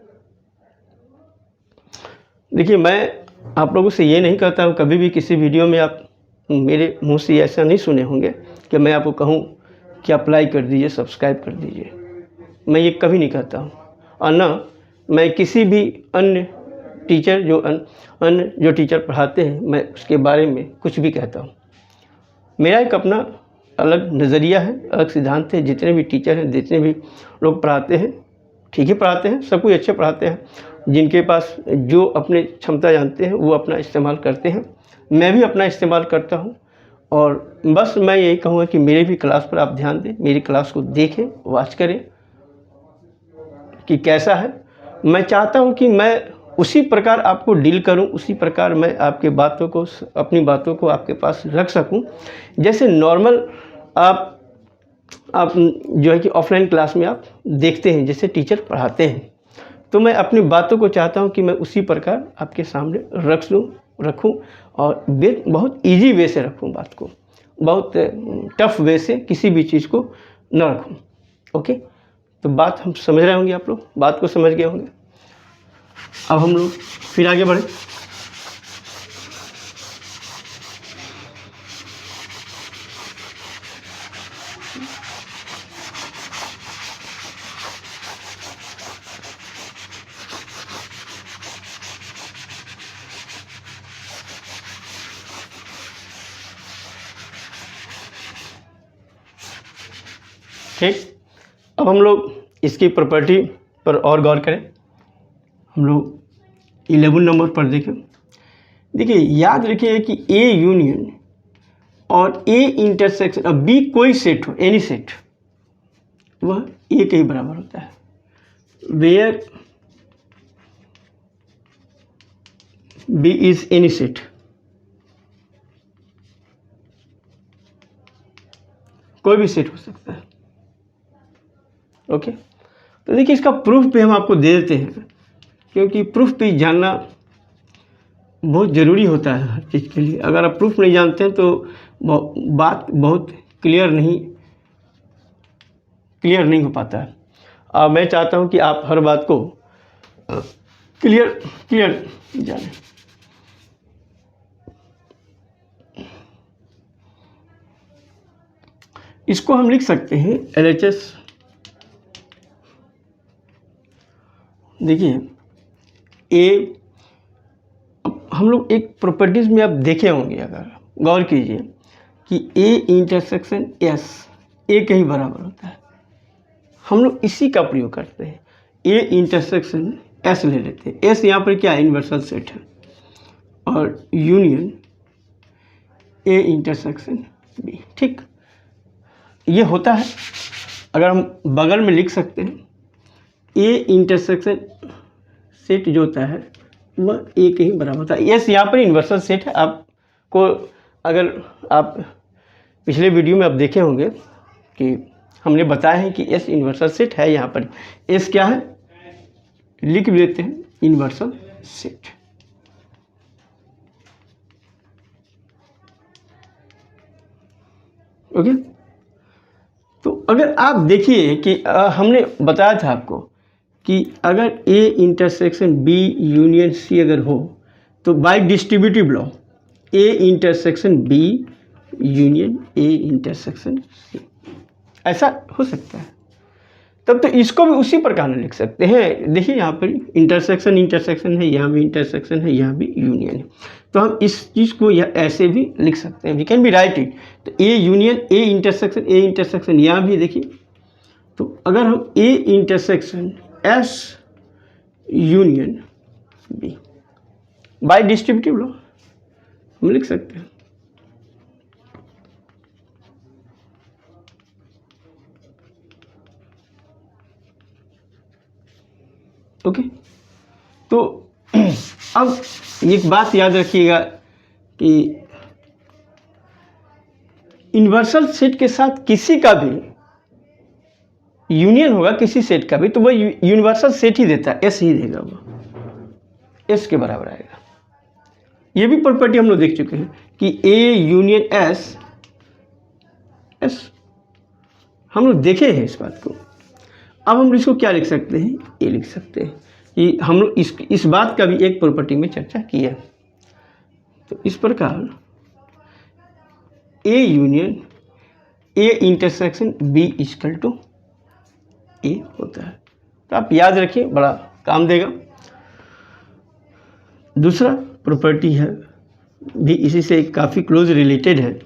देखिए मैं आप लोगों से ये नहीं कहता हूँ, कभी भी किसी वीडियो में आप मेरे मुंह से ऐसा नहीं सुने होंगे कि मैं आपको कहूँ कि अप्लाई कर दीजिए, सब्सक्राइब कर दीजिए। मैं ये कभी नहीं कहता हूँ, और ना मैं किसी भी अन्य टीचर जो अन्य जो टीचर पढ़ाते हैं मैं उसके बारे में कुछ भी कहता हूँ। मेरा एक अपना अलग नज़रिया है, अलग सिद्धांत है। जितने भी टीचर हैं, जितने भी लोग पढ़ाते हैं, ठीक ही पढ़ाते हैं, सब कुछ अच्छे पढ़ाते हैं। जिनके पास जो अपने क्षमता जानते हैं वो अपना इस्तेमाल करते हैं, मैं भी अपना इस्तेमाल करता हूँ। और बस मैं यही कहूँगा कि मेरे भी क्लास पर आप ध्यान दें, मेरी क्लास को देखें, वॉच करें कि कैसा है। मैं चाहता हूँ कि मैं उसी प्रकार आपको डील करूँ, उसी प्रकार मैं आपके बातों को, अपनी बातों को आपके पास रख सकूँ। जैसे नॉर्मल आप जो है कि ऑफलाइन क्लास में आप देखते हैं जैसे टीचर पढ़ाते हैं, तो मैं अपनी बातों को चाहता हूँ कि मैं उसी प्रकार आपके सामने रखूँ और बहुत इजी वे से रखूँ बात को, बहुत टफ वे से किसी भी चीज़ को न रखूँ। ओके, तो बात हम समझ रहे होंगे, आप लोग बात को समझ गए होंगे। अब हम लोग फिर आगे बढ़े। ठीक, अब हम लोग इसकी प्रॉपर्टी पर और गौर करें। हम लोग 11 नंबर पर देखें। देखिए, याद रखिए कि ए यूनियन और ए इंटरसेक्शन, अब बी कोई सेट हो, एनी सेट, वह ए के ही बराबर होता है। Where B is any set, कोई भी सेट हो सकता है। ओके, तो देखिए इसका प्रूफ भी हम आपको दे देते हैं, क्योंकि प्रूफ भी जानना बहुत ज़रूरी होता है हर चीज़ के लिए। अगर आप प्रूफ नहीं जानते हैं तो बात बहुत क्लियर नहीं हो पाता है। मैं चाहता हूं कि आप हर बात को क्लियर जानें। इसको हम लिख सकते हैं LHS। देखिए ए, हम लोग एक प्रॉपर्टीज़ में आप देखे होंगे, अगर गौर कीजिए कि ए इंटरसेक्शन एस ए के ही बराबर होता है। हम लोग इसी का प्रयोग करते हैं, ए इंटरसेक्शन एस ले लेते हैं। एस यहाँ पर क्या है, यूनिवर्सल सेट है, और यूनियन ए इंटरसेक्शन बी। ठीक, ये होता है। अगर हम बगल में लिख सकते हैं ए इंटरसेक्शन सेट जो होता है वह ए के ही बराबर होता है। यस, यहाँ पर यूनिवर्सल सेट है। आपको अगर आप पिछले वीडियो में आप देखे होंगे कि हमने बताया है कि एस यूनिवर्सल सेट है। यहाँ पर एस क्या है, लिख देते हैं यूनिवर्सल सेट। ओके, तो अगर आप देखिए कि हमने बताया था आपको कि अगर A intersection B union C अगर हो तो by distributive law A intersection B union A intersection C, ऐसा हो सकता है। तब तो इसको भी उसी प्रकार में लिख सकते हैं। देखिए यहाँ पर इंटरसेक्शन है, यहाँ भी इंटरसेक्शन है, यहाँ भी यूनियन है, तो हम इस चीज़ को ऐसे भी लिख सकते हैं। We can be write it. तो ए यूनियन ए इंटरसेक्शन यहाँ भी देखिए, तो अगर हम A intersection S union B by distributive law हम लिख सकते हैं। ओके, तो अब एक बात याद रखिएगा कि यूनिवर्सल सेट के साथ किसी का भी यूनियन होगा, किसी सेट का भी, तो वह यूनिवर्सल सेट ही देता है, एस ही देगा, वो एस के बराबर आएगा। ये भी प्रॉपर्टी हम लोग देख चुके हैं कि ए यूनियन एस हम लोग देखे हैं इस बात को। अब हम इसको क्या लिख सकते हैं, ए लिख सकते हैं कि हम लोग इस बात का भी एक प्रॉपर्टी में चर्चा की है। तो इस प्रकार A union A intersection B equal to A होता है। तो आप याद रखिए, बड़ा काम देगा। दूसरा प्रॉपर्टी है भी इसी से काफ़ी क्लोज रिलेटेड है,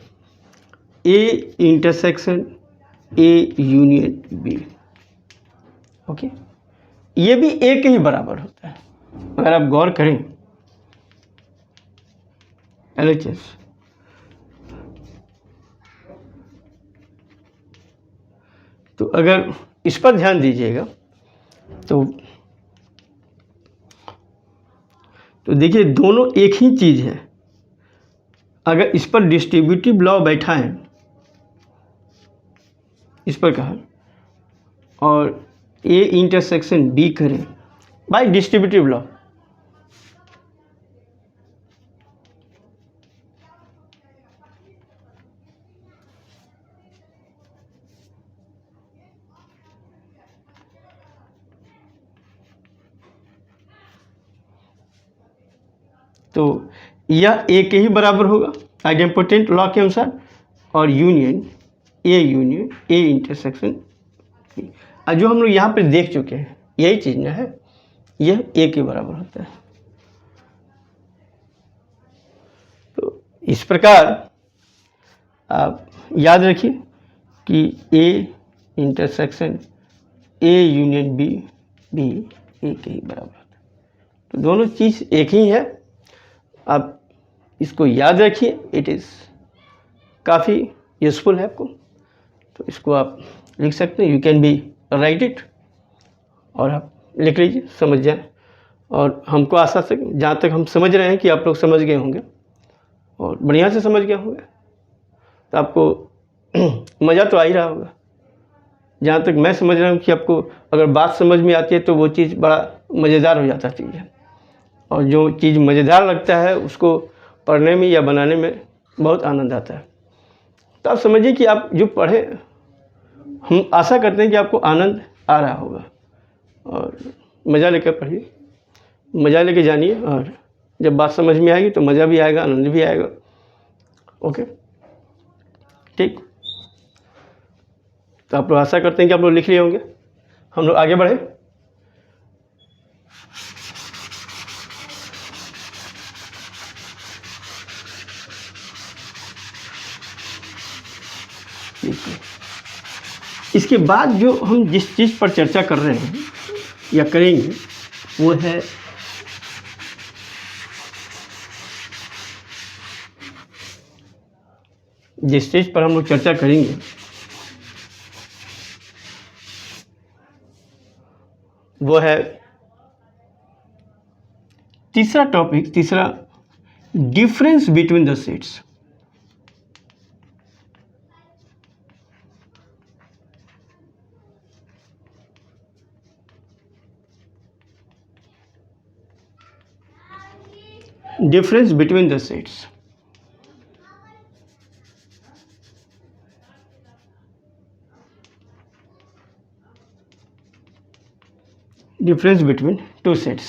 A intersection A union B. Okay, ये भी ए के ही बराबर होता है। अगर आप गौर करें LHS, तो अगर इस पर ध्यान दीजिएगा तो देखिए दोनों एक ही चीज़ है। अगर इस पर डिस्ट्रीब्यूटिव लॉ बैठा है, इस पर कहा, और ए इंटरसेक्शन बी करें बाय डिस्ट्रीब्यूटिव लॉ, तो यह ए के ही बराबर होगा आइडेम्पोटेंट लॉ के अनुसार, और यूनियन ए इंटरसेक्शन, जो हम लोग यहाँ पर देख चुके हैं यही चीज़ ना है, यह ए के बराबर होता है। तो इस प्रकार आप याद रखिए कि A intersection A union B A के ही बराबर होता है। तो दोनों चीज़ एक ही है, आप इसको याद रखिए, इट इज़ काफ़ी यूज़फुल है आपको। तो इसको आप लिख सकते हैं, you can be write it, और आप लिख लीजिए, समझ जाए। और हमको आशा से जहाँ तक हम समझ रहे हैं कि आप लोग समझ गए होंगे और बढ़िया से समझ गए होंगे, तो आपको मज़ा तो आ ही रहा होगा। जहाँ तक मैं समझ रहा हूँ कि आपको अगर बात समझ में आती है तो वो चीज़ बड़ा मज़ेदार हो जाता चीज़ है, और जो चीज़ मज़ेदार लगता है उसको पढ़ने में या बनाने में बहुत आनंद आता है। तो आप समझिए कि आप जो पढ़े, हम आशा करते हैं कि आपको आनंद आ रहा होगा, और मज़ा लेकर पढ़िए, मज़ा लेके जानिए, और जब बात समझ में आएगी तो मज़ा भी आएगा, आनंद भी आएगा। ओके, ठीक। तो आप लोग आशा करते हैं कि आप लोग लिख लिए होंगे। हम लोग आगे बढ़े। इसके बाद जो हम जिस चीज़ पर चर्चा कर रहे हैं या करेंगे वो है जिस चीज़ पर हम लोग चर्चा करेंगे वो है तीसरा टॉपिक, तीसरा, difference between the sets. Difference between the sets. Difference between two sets.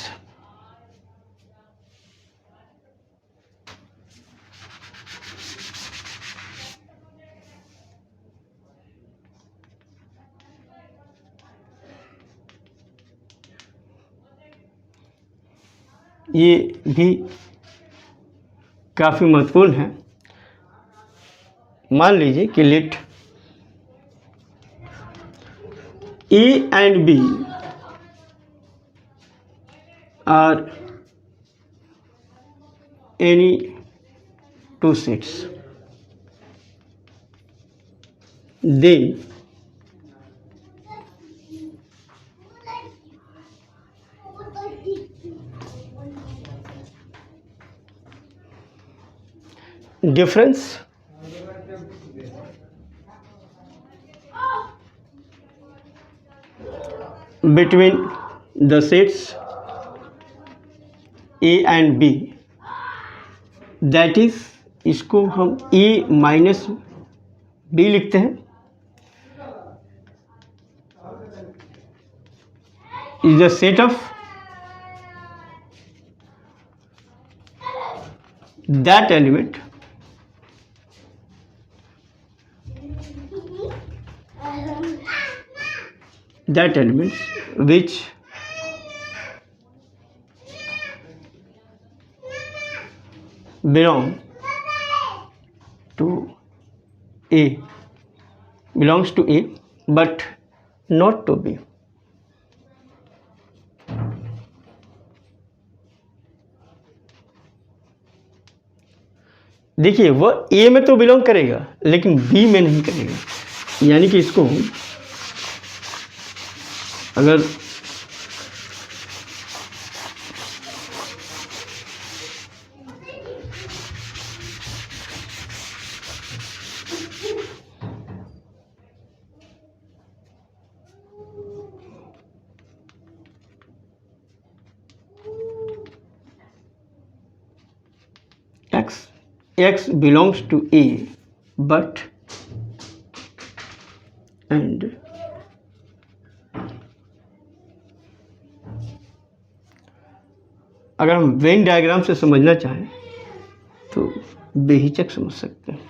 ये भी काफ़ी महत्वपूर्ण है। मान लीजिए कि let A and B are any two sets, then difference between the sets A and B, that is, इसको हम ए माइनस बी लिखते हैं, is the set of that element which belong to A, belongs to A but not to B. देखिए वह ए में तो belong करेगा लेकिन बी में नहीं करेगा। यानी कि इसको अगर x belongs to A but and अगर हम वेन डायग्राम से समझना चाहें तो बेहिचक समझ सकते हैं।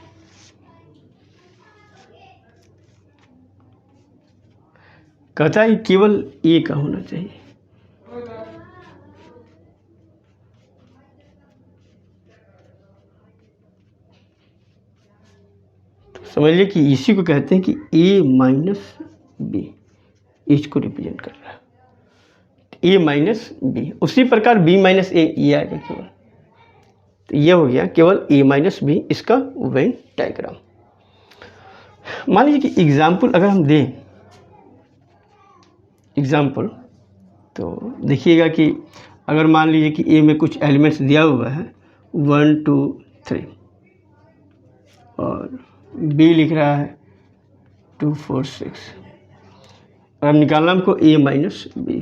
कहता है केवल ए का होना चाहिए। समझ लीजिए कि इसी को कहते हैं कि ए माइनस बी, इसको रिप्रेजेंट कर रहा है ए माइनस बी। उसी प्रकार बी माइनस ए ये आएगा केवल। तो ये हो गया केवल ए माइनस बी, इसका वेन डायग्राम। मान लीजिए कि एग्जाम्पल अगर हम दें एग्जाम्पल, तो देखिएगा कि अगर मान लीजिए कि ए में कुछ एलिमेंट्स दिया हुआ है 1 2 3 और बी लिख रहा है 2 4 6, और अब निकालना हमको ए माइनस बी।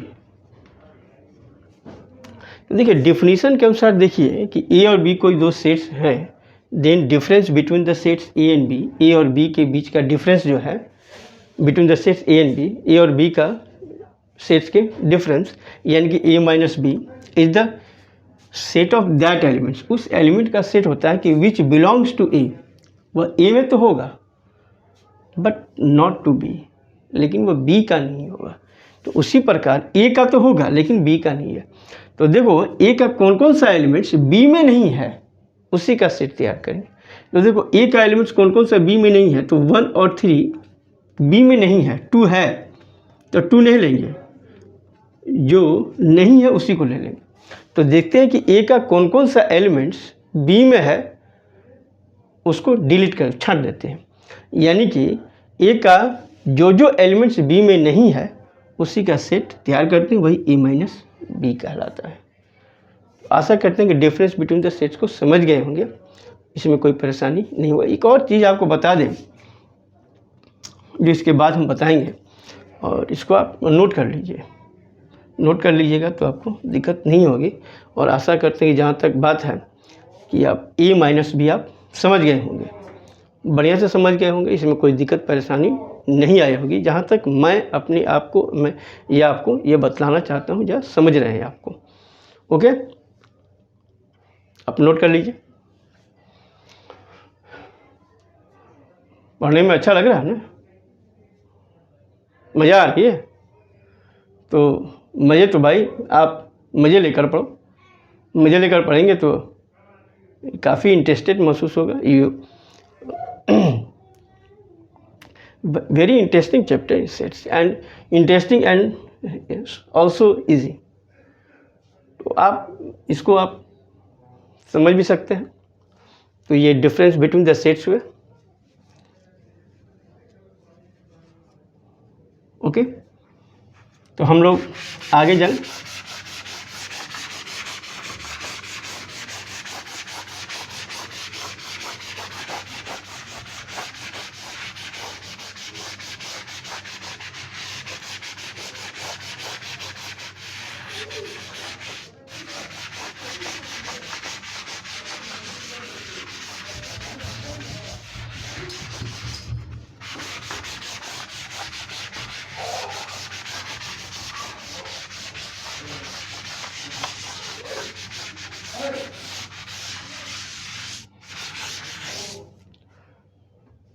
तो देखिए डिफिनीशन के अनुसार देखिए कि ए और बी कोई दो सेट्स हैं, then difference between the sets A and B, A और बी के बीच का डिफरेंस जो है between the sets A and B, A और बी का सेट्स के डिफरेंस यानी कि A minus B is the set of that elements. उस एलिमेंट का सेट होता है कि विच बिलोंग्स टू ए, वह ए में तो होगा बट नॉट टू बी, लेकिन वह बी का नहीं होगा। तो उसी प्रकार ए का तो होगा लेकिन बी का नहीं है। तो देखो ए का कौन कौन सा एलिमेंट्स बी में नहीं है उसी का सेट तैयार करेंगे। तो देखो ए का एलिमेंट्स कौन कौन सा बी में नहीं है, तो 1 और 3 बी में नहीं है, 2 है तो 2 नहीं लेंगे, जो नहीं है उसी को ले लेंगे। तो देखते हैं कि ए का कौन कौन सा एलिमेंट्स बी में है, उसको डिलीट कर छांट देते हैं। यानी कि ए का जो एलिमेंट्स बी में नहीं है उसी का सेट तैयार करते हैं, वही ए माइनस बी कहलाता है। आशा करते हैं कि डिफरेंस बिटवीन द सेट्स को समझ गए होंगे, इसमें कोई परेशानी नहीं हुआ। एक और चीज़ आपको बता दें जो इसके बाद हम बताएंगे, और इसको आप नोट कर लीजिए, नोट कर लीजिएगा तो आपको दिक्कत नहीं होगी। और आशा करते हैं कि जहाँ तक बात है कि आप ए माइनस बी आप समझ गए होंगे, बढ़िया से समझ गए होंगे, इसमें कोई दिक्कत परेशानी नहीं आई होगी। जहाँ तक मैं अपने आप को मैं ये आपको ये बतलाना चाहता हूँ, जहाँ समझ रहे हैं आपको। ओके, आप नोट कर लीजिए। पढ़ने में अच्छा लग रहा है ना, मज़ा आ रही है? तो मज़े तो भाई आप मज़े लेकर पढ़ो, मज़े लेकर पढ़ेंगे तो काफ़ी इंटरेस्टेड महसूस होगा। You very interesting chapter sets and interesting and also easy. तो आप इसको आप समझ भी सकते हैं। तो ये डिफरेंस बिटवीन द सेट्स हुए। ओके, तो हम लोग आगे जाएं।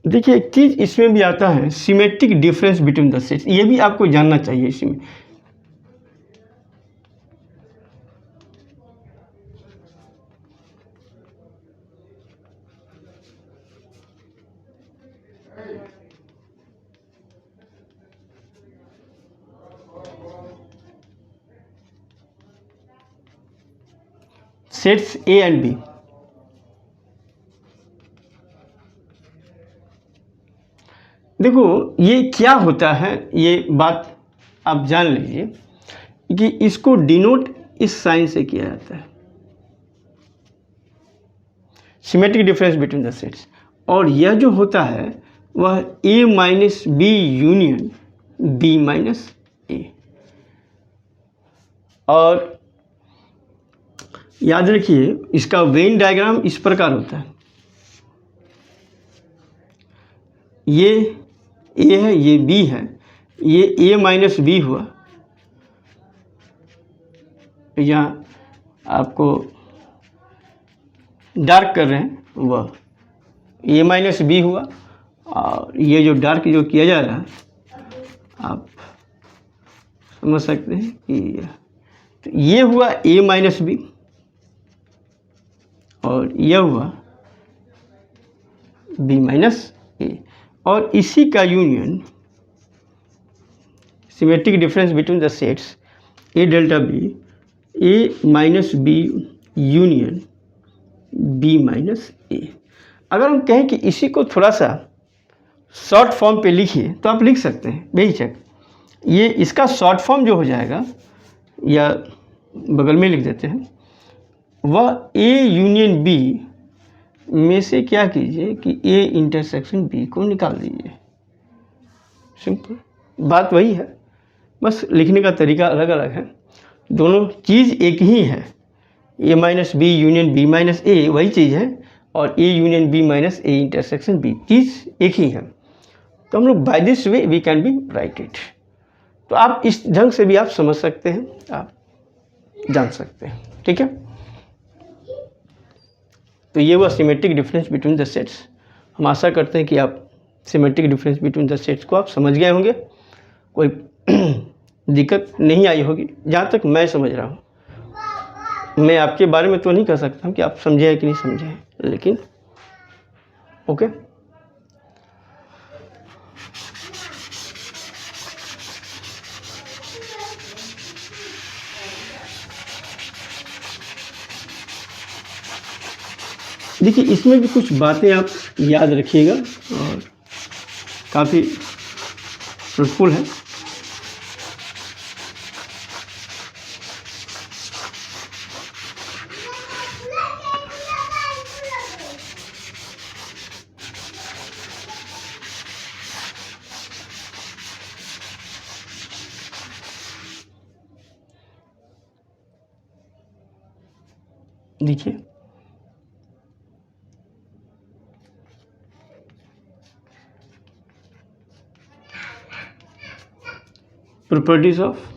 देखिए एक चीज़ इसमें भी आता है symmetric difference between the sets, ये भी आपको जानना चाहिए इसमें। Sets A and B. देखो ये क्या होता है, ये बात आप जान लीजिए कि इसको डिनोट इस साइन से किया जाता है, symmetric difference between the sets. और यह जो होता है वह A minus B union B minus A. और याद रखिए इसका वेन डायग्राम इस प्रकार होता है, ये ए है, ये बी है, ये ए माइनस बी हुआ, यहाँ आपको डार्क कर रहे हैं वह ए माइनस बी हुआ, और ये जो डार्क जो किया जा रहा है आप समझ सकते हैं कि तो ये हुआ ए माइनस बी और यह हुआ बी माइनस ए। और इसी का union symmetric difference between the sets A delta B A minus B union B minus A. अगर हम कहें कि इसी को थोड़ा सा शॉर्ट फॉर्म पे लिखिए तो आप लिख सकते हैं बेहिचक। ये इसका शॉर्ट फॉर्म जो हो जाएगा या बगल में लिख देते हैं, वह ए यूनियन बी में से क्या कीजिए कि ए इंटरसेक्शन बी को निकाल दीजिए। सिंपल बात वही है, बस लिखने का तरीका अलग अलग है, दोनों चीज़ एक ही है। A minus B union B minus A वही चीज़ है, और A union B minus A intersection B चीज़ एक ही है। तो हम लोग by this way we can be write it. तो आप इस ढंग से भी आप समझ सकते हैं, आप जान सकते हैं, ठीक है। तो ये हुआ symmetric difference between the sets. हम आशा करते हैं कि आप symmetric difference between the sets को आप समझ गए होंगे, कोई दिक्कत नहीं आई होगी जहाँ तक मैं समझ रहा हूँ। मैं आपके बारे में तो नहीं कह सकता हूँ कि आप समझे हैं कि नहीं समझे हैं, लेकिन ओके। देखिए इसमें भी कुछ बातें आप याद रखिएगा और काफ़ी फ्रूटफुल है। देखिए प्रॉपर्टीज ऑफ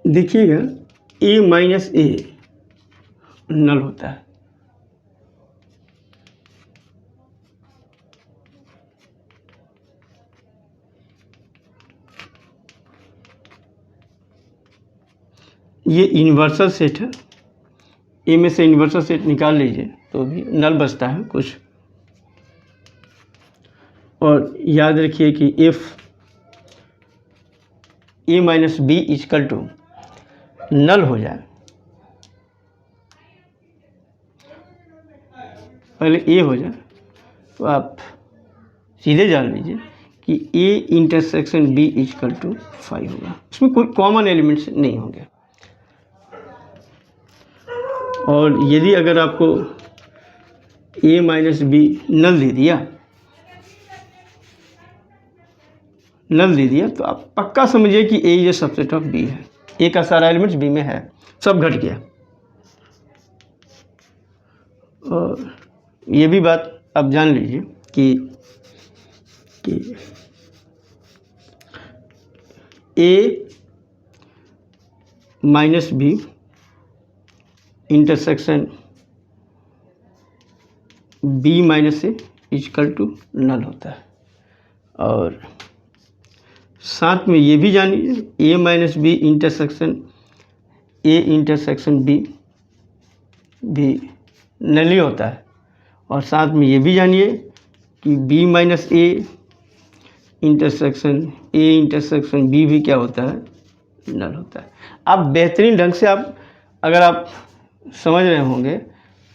देखिएगा ए माइनस ए नल होता है, ये यूनिवर्सल सेट है। ए में से यूनिवर्सल सेट निकाल लीजिए तो भी नल बचता है कुछ। और याद रखिए कि if A minus B is equal to null हो जाए, पहले ए हो जाए तो आप सीधे जान लीजिए कि A intersection B is equal to 5 होगा। इसमें कोई कॉमन एलिमेंट्स नहीं होंगे। और यदि अगर आपको ए माइनस बी नल दे दिया तो आप पक्का समझिए कि A is a subset of B है। ए का सारा एलिमेंट्स बी में है, सब घट गया। और ये भी बात आप जान लीजिए कि A minus B intersection B minus A equal to null होता है। और साथ में ये भी जानिए a minus B intersection a intersection b भी नल ही होता है। और साथ में ये भी जानिए कि b minus A intersection a intersection b भी क्या होता है, नल होता है। आप बेहतरीन ढंग से आप अगर आप समझ रहे होंगे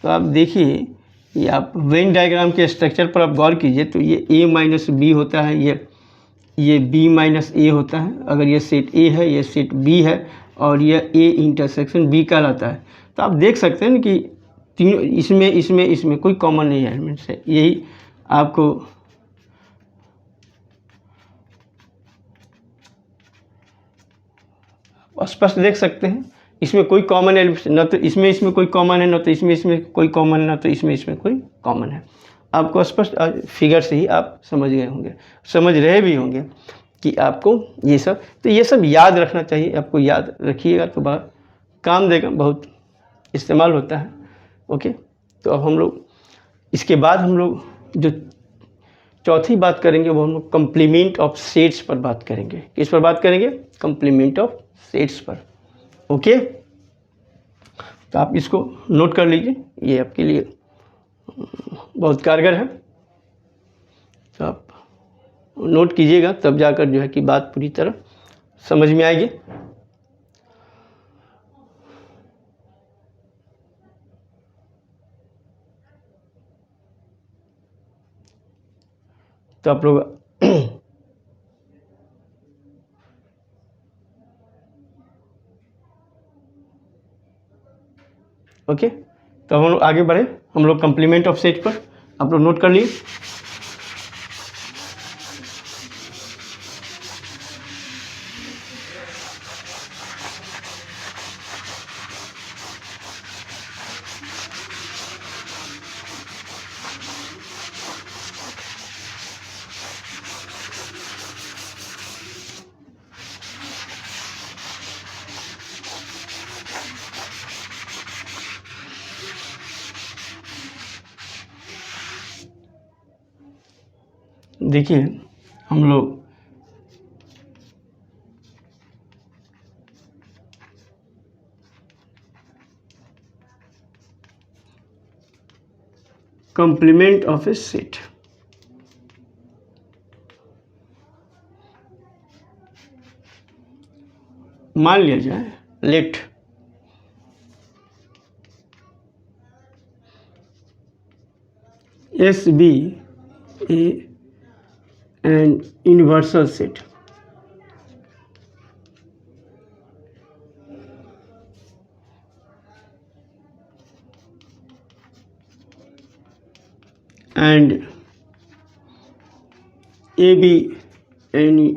तो आप देखिए कि आप वेन डायग्राम के स्ट्रक्चर पर आप गौर कीजिए तो ये a माइनस बी होता है, ये b माइनस ए होता है। अगर ये सेट a है, ये सेट b है और ये a इंटरसेक्शन b कहलाता है। तो आप देख सकते हैं कि तीनों इसमें कोई कॉमन नहीं एलिमेंट्स है। यही आपको स्पष्ट देख सकते हैं। इसमें कोई कॉमन एलिमेंट न तो इसमें कोई कॉमन है, न तो इसमें कोई कॉमन, न तो इसमें कोई कॉमन है। आपको स्पष्ट फिगर से ही आप समझ गए होंगे, समझ रहे भी होंगे कि आपको ये सब याद रखना चाहिए। आपको याद रखिएगा तो बड़ा काम देगा, बहुत इस्तेमाल होता है। ओके, तो अब हम लोग इसके बाद हम लोग जो चौथी बात करेंगे वो हम लोग कम्प्लीमेंट ऑफ सेट्स पर बात करेंगे। किस पर बात करेंगे? कम्प्लीमेंट ऑफ सेट्स पर। ओके, तो आप इसको नोट कर लीजिए, ये आपके लिए बहुत कारगर है। तो आप नोट कीजिएगा, तब जाकर जो है कि बात पूरी तरह समझ में आएगी। तो आप लोग ओके, तो हम लोग आगे बढ़े। हम लोग कम्प्लीमेंट ऑफ सेट पर आप लोग नोट कर लिए। देखिए हम लोग complement of a set, मान लिया जाए late S be an universal set and A be any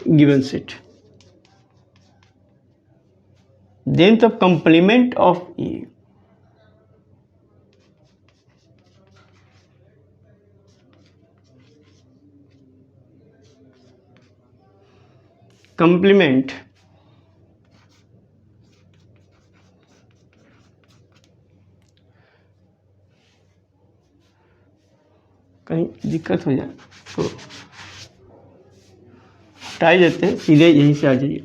given set, then the complement of A complement कहीं दिक्कत हो जाए तो हटाई देते हैं, सीधे यहीं से आ जाइए।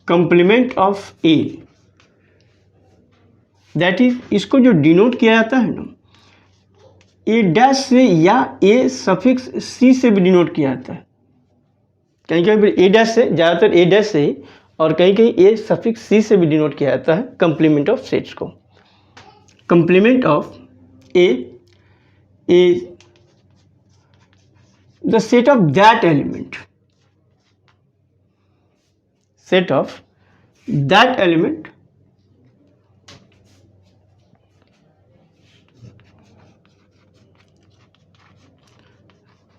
Complement of A, that is, इसको जो डिनोट किया जाता है ना ए डैश से या ए सफिक्स सी से भी डिनोट किया जाता है। कहीं कहीं ए डैश से, ज़्यादातर ए डैश से ही, और कहीं कहीं ए सफिक्स सी से भी डिनोट किया जाता है कंप्लीमेंट ऑफ सेट्स को। Complement of A is the set of that element, set of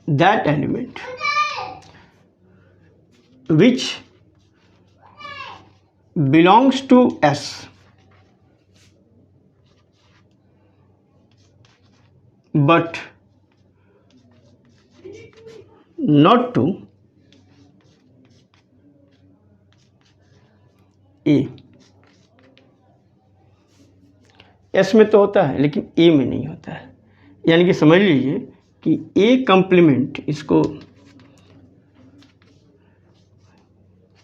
that element which belongs to S but not to A, S में तो होता है लेकिन ए में नहीं होता है। यानी कि समझ लीजिए कि ए कंप्लीमेंट इसको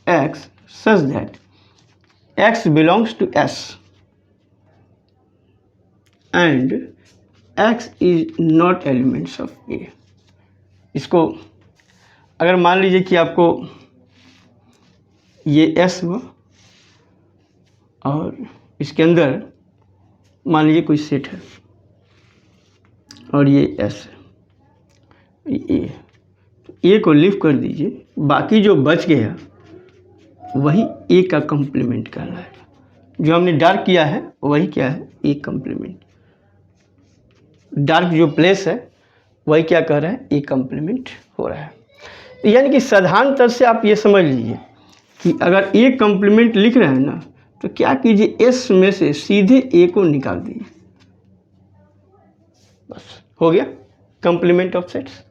x such that x belongs to S and x is not elements of A. इसको अगर मान लीजिए कि आपको ये एस हुआ और इसके अंदर मान लीजिए कोई सेट है और ये एस है, ए को लीव कर दीजिए, बाकी जो बच गया वही ए का कंप्लीमेंट कहलाएगा। जो हमने डार्क किया है वही क्या है, ए कंप्लीमेंट। डार्क जो प्लेस है वही क्या कह रहा है, ए कंप्लीमेंट हो रहा है। यानी कि साधारणतः से आप ये समझ लीजिए कि अगर ए कंप्लीमेंट लिख रहे हैं ना तो क्या कीजिए, एस में से सीधे ए को निकाल दीजिए, बस हो गया कंप्लीमेंट ऑफ सेट्स।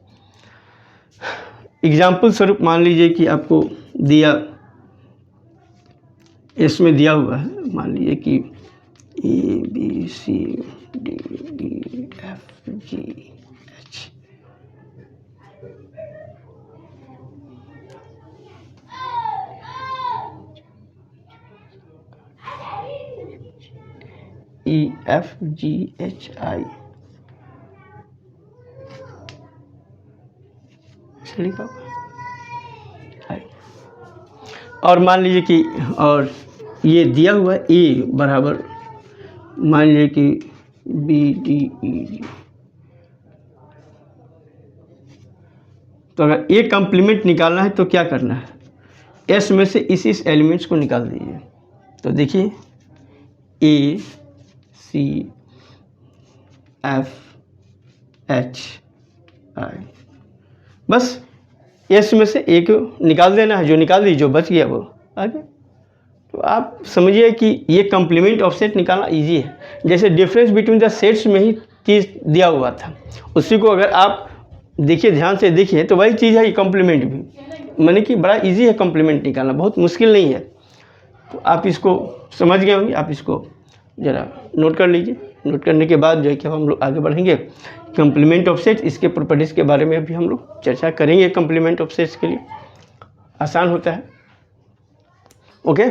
एग्जाम्पल स्वरूप मान लीजिए कि आपको दिया, एस में दिया हुआ है, मान लीजिए कि A B C D E F G H. E F G H I लिखा है। और मान लीजिए कि और ये दिया हुआ है ए बराबर मान लीजिए कि बी डी ई जी। तो अगर ए कंप्लीमेंट निकालना है तो क्या करना है, एस में से इस एलिमेंट्स को निकाल दीजिए। तो देखिए ए सी एफ एच आई, बस एस में से ए को निकाल देना है, जो निकाल दी, जो बच गया वो आगे। तो आप समझिए कि ये कंप्लीमेंट ऑफ सेट निकालना इजी है। जैसे डिफरेंस बिटवीन द सेट्स में ही चीज़ दिया हुआ था, उसी को अगर आप देखिए, ध्यान से देखिए, तो वही चीज़ है ये कंप्लीमेंट भी। माने कि बड़ा इजी है कंप्लीमेंट निकालना, बहुत मुश्किल नहीं है। तो आप इसको समझ गए होंगे, आप इसको ज़रा नोट कर लीजिए। नोट करने के बाद जो है कि हम लोग आगे बढ़ेंगे कंप्लीमेंट ऑफ सेट, इसके प्रॉपर्टीज़ के बारे में भी हम लोग चर्चा करेंगे। कंप्लीमेंट ऑफ सेट्स के लिए आसान होता है। ओके,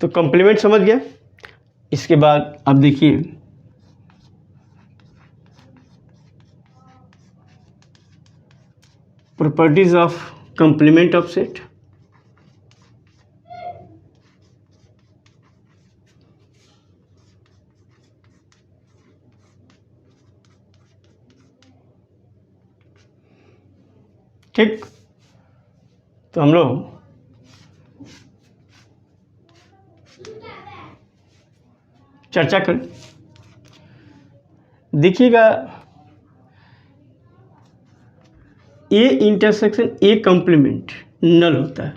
तो कंप्लीमेंट समझ गया। इसके बाद अब देखिए properties of complement of set. ठीक, तो हम लोग चर्चा करें। देखिएगा ए इंटरसेक्शन ए कंप्लीमेंट नल होता है,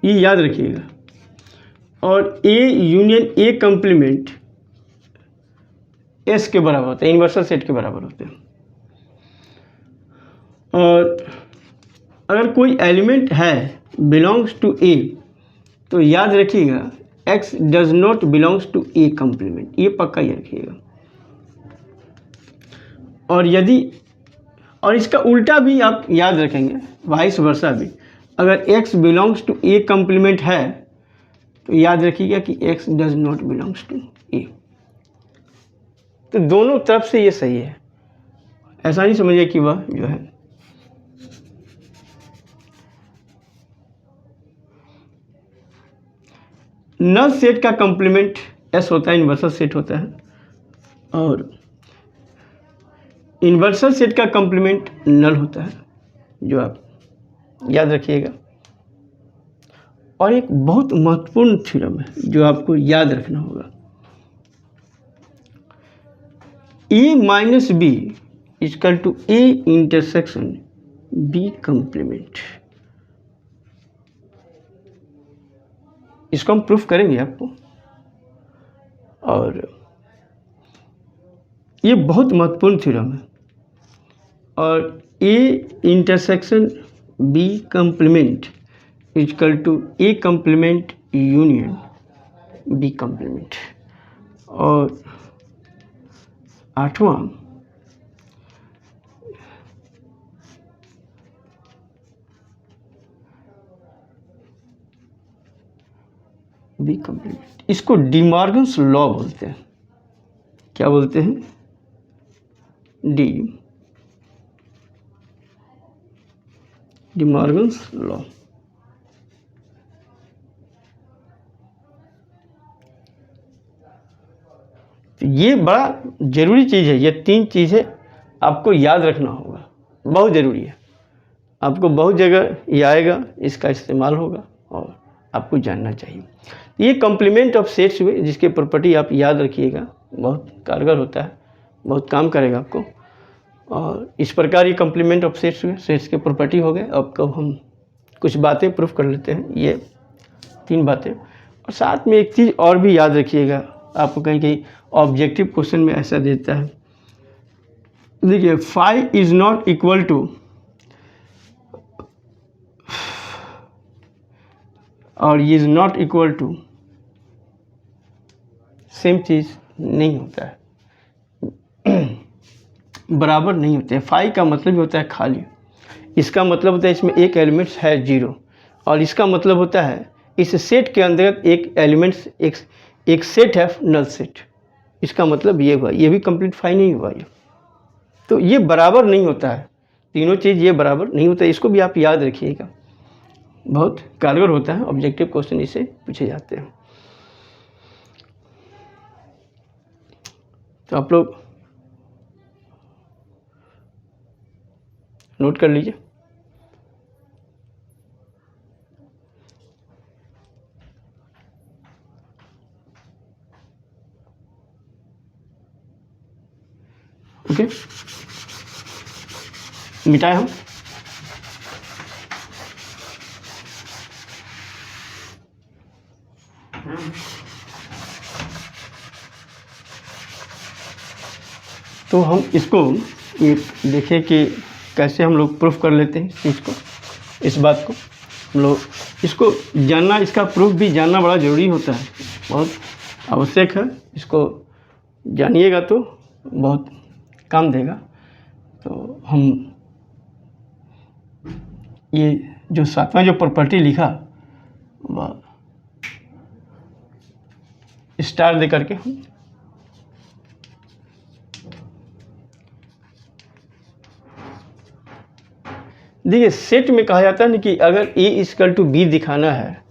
ये याद रखिएगा। और A union A complement S के बराबर होता है, यूनिवर्सल सेट के बराबर होते हैं। और अगर कोई एलिमेंट है बिलोंग्स टू ए तो याद रखिएगा X does not belongs to A complement, ये पक्का याद रखिएगा। और यदि और इसका उल्टा भी आप याद रखेंगे, वाइस वर्सा भी। अगर x belongs to A complement है तो याद रखिएगा कि x does not belongs to A. तो दोनों तरफ से ये सही है, ऐसा नहीं समझिए कि वह जो है नल सेट का कंप्लीमेंट एस होता है, इन्वर्सल सेट होता है, और इन्वर्सल सेट का कंप्लीमेंट नल होता है, जो आप याद रखिएगा। और एक बहुत महत्वपूर्ण थ्योरम है जो आपको याद रखना होगा, A minus B equal to A intersection B complement. इसको हम प्रूफ करेंगे आपको, और ये बहुत महत्वपूर्ण थ्योरम है। और A intersection B complement equal to A complement union B complement. और आठवां, बी कंप्लीमेंट, इसको डिमॉर्गन्स लॉ बोलते हैं। क्या बोलते हैं? De Morgan's law. तो ये बड़ा ज़रूरी चीज़ है, ये तीन चीज़ें आपको याद रखना होगा, बहुत ज़रूरी है। आपको बहुत जगह ये आएगा, इसका इस्तेमाल होगा और आपको जानना चाहिए। ये कॉम्प्लीमेंट ऑफ सेट्स हुए जिसके प्रॉपर्टी आप याद रखिएगा, बहुत कारगर होता है, बहुत काम करेगा आपको। और इस प्रकार ये कॉम्प्लीमेंट ऑफ सेट्स हुए, सेट्स के प्रॉपर्टी हो गए। अब कब हम कुछ बातें प्रूफ कर लेते हैं, ये तीन बातें। और साथ में एक चीज़ और भी याद रखिएगा, आपको कहीं कहीं ऑब्जेक्टिव क्वेश्चन में ऐसा देता है, देखिए phi is not equal to और is not equal to same चीज़ नहीं होता है, बराबर नहीं होते हैं। फाई का मतलब होता है खाली, इसका मतलब होता है इसमें एक एलिमेंट्स है जीरो, और इसका मतलब होता है इस सेट के अंतर्गत एक एलिमेंट्स एक सेट है नल सेट। इसका मतलब ये हुआ, ये भी कंप्लीट फाई नहीं हुआ ये। तो ये बराबर नहीं होता है, तीनों चीज़ ये बराबर नहीं होता है, इसको भी आप याद रखिएगा, बहुत कारगर होता है। ऑब्जेक्टिव क्वेश्चन इसे पूछे जाते हैं। तो आप लोग नोट कर लीजिए। ओके, मिटाए हम। तो हम इसको ये देखें कि कैसे हम लोग प्रूफ कर लेते हैं इस चीज़ को, इस बात को हम लोग इसको जानना, इसका प्रूफ भी जानना बड़ा ज़रूरी होता है, बहुत आवश्यक है। इसको जानिएगा तो बहुत काम देगा। तो हम ये जो सातवां जो प्रॉपर्टी लिखा वह स्टार दे करके हम देखिए, सेट में कहा जाता है ना कि अगर ए इक्वल टू बी दिखाना है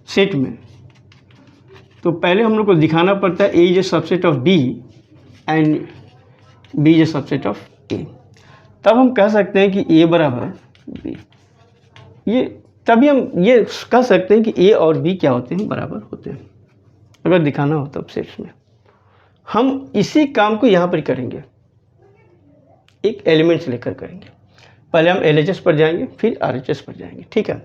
सेट में, तो पहले हम लोग को दिखाना पड़ता है A is a subset of B and B is a subset of A. तब हम कह सकते हैं कि ए बराबर बी, ये तभी हम ये कह सकते हैं कि ए और बी क्या होते हैं, बराबर होते हैं। अगर दिखाना हो तब सेट्स में हम इसी काम को यहाँ पर करेंगे, एक एलिमेंट्स लेकर करेंगे। पहले हम LHS पर जाएंगे, फिर RHS पर जाएंगे, ठीक है।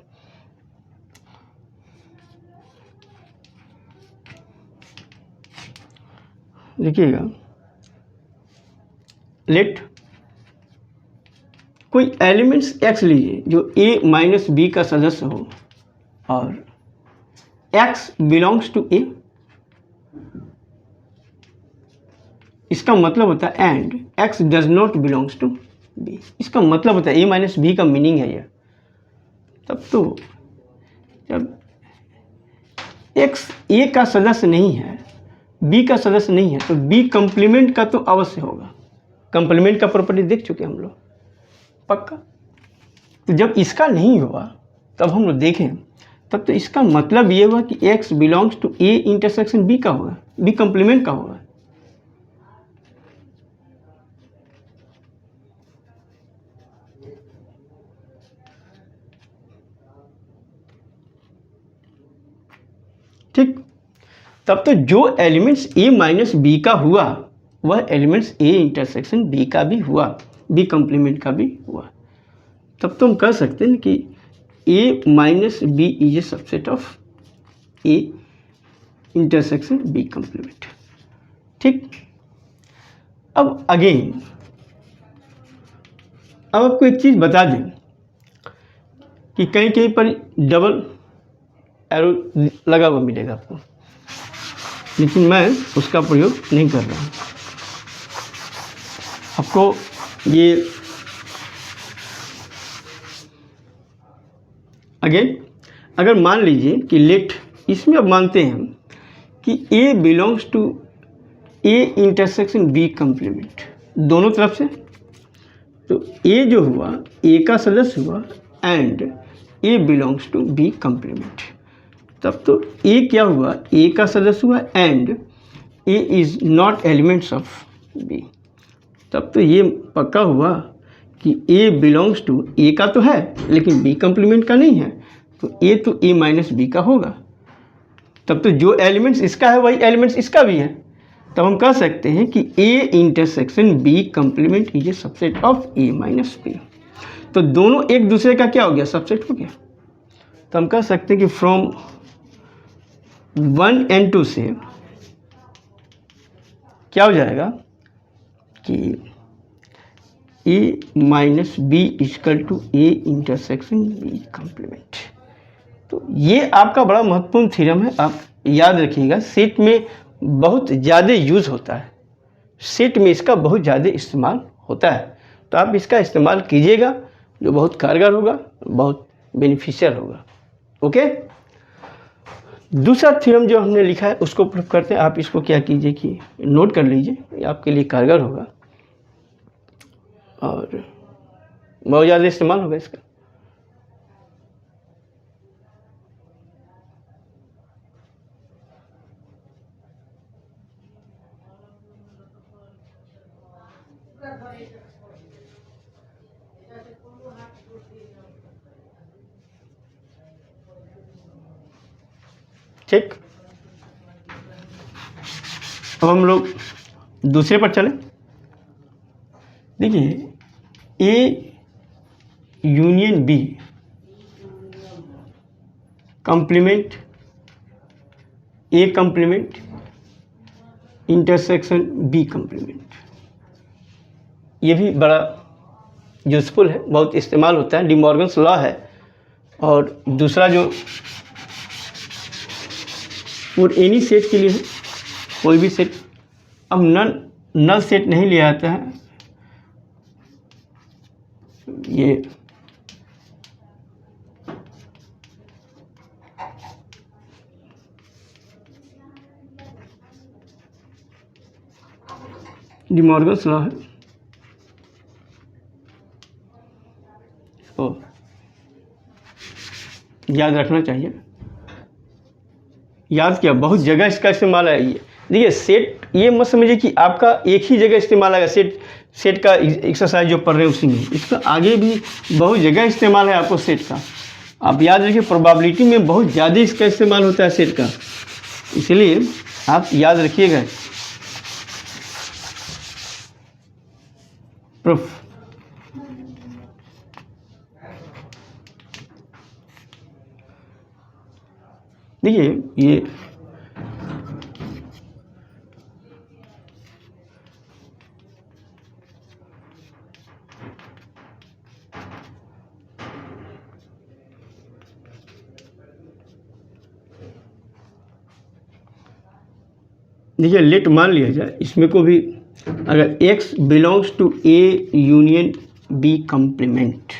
देखिएगा, लेट कोई एलिमेंट्स x लीजिए जो a माइनस बी का सदस्य हो और x बिलोंग्स टू a, इसका मतलब होता है and x does not belongs to b। इसका मतलब होता है a माइनस बी का मीनिंग है ये। तब तो जब x a का सदस्य नहीं है, b का सदस्य नहीं है, तो b कंप्लीमेंट का तो अवश्य होगा। कंप्लीमेंट का प्रॉपर्टी देख चुके हम लोग, पक्का। तो जब इसका नहीं हुआ तब हम लोग देखें तब तो इसका मतलब ये हुआ कि x belongs to A intersection B का होगा, बी कंप्लीमेंट का होगा। ठीक, तब तो जो एलिमेंट्स ए माइनस बी का हुआ वह एलिमेंट्स ए इंटरसेक्शन बी का भी हुआ, बी कंप्लीमेंट का भी हुआ। तब तो हम कह सकते हैं कि A minus B is a subset of A intersection B complement. ठीक, अब अगेन अब आपको एक चीज़ बता दें कि कहीं कहीं पर डबल एरो लगा हुआ मिलेगा आपको, लेकिन मैं उसका प्रयोग नहीं कर रहा हूँ। आपको ये अगेन अगर मान लीजिए कि लेट, इसमें अब मानते हैं हम कि A belongs to A intersection B complement दोनों तरफ से, तो A जो हुआ A का सदस्य हुआ and A belongs to B complement. तब तो A क्या हुआ, A का सदस्य हुआ and A is not elements of B। तब तो ये पक्का हुआ कि A बिलोंग्स टू, A का तो है लेकिन B कंप्लीमेंट का नहीं है, तो A तो A माइनस बी का होगा। तब तो जो एलिमेंट्स इसका है वही एलिमेंट्स इसका भी है। तब हम कह सकते हैं कि A intersection B complement is a subset of A minus B. तो दोनों एक दूसरे का क्या हो गया, सबसेट हो गया। तो हम कह सकते हैं कि फ्रॉम 1 and 2 से क्या हो जाएगा कि A minus B is equal to A intersection B complement. तो ये आपका बड़ा महत्वपूर्ण थ्योरम है, आप याद रखिएगा। सेट में बहुत ज़्यादा यूज़ होता है, सेट में इसका बहुत ज़्यादा इस्तेमाल होता है, तो आप इसका इस्तेमाल कीजिएगा, जो बहुत कारगर होगा, बहुत बेनिफिशियल होगा। ओके, दूसरा थ्योरम जो हमने लिखा है उसको प्रूव करते हैं। आप इसको क्या कीजिए कि नोट कर लीजिए, ये आपके लिए कारगर होगा और बहुत ज़्यादा इस्तेमाल होगा इसका। ठीक, अब हम लोग दूसरे पर चलें। देखिए, A union B complement A complement intersection B complement, ये भी बड़ा यूजफुल है, बहुत इस्तेमाल होता है, डी मॉर्गन्स लॉ है। और दूसरा जो और एनी सेट के लिए है, कोई भी सेट, अब नल सेट नहीं लिया जाता है, ये डी मॉर्गन्स लॉ है, तो याद रखना चाहिए। याद किया, बहुत जगह इसका इस्तेमाल है। ये देखिए, सेट ये मत समझिए कि आपका एक ही जगह इस्तेमाल आएगा, सेट का एक्सरसाइज जो पढ़ रहे हैं उसी में, इसका आगे भी बहुत जगह इस्तेमाल है आपको सेट का। आप याद रखिए, प्रोबेबिलिटी में बहुत ज़्यादा इसका इस्तेमाल होता है सेट का, इसलिए आप याद रखिएगा। प्रूफ, देखिए ये देखिए, लेट मान लिया जाए इसमें को भी, अगर x belongs to A union B complement,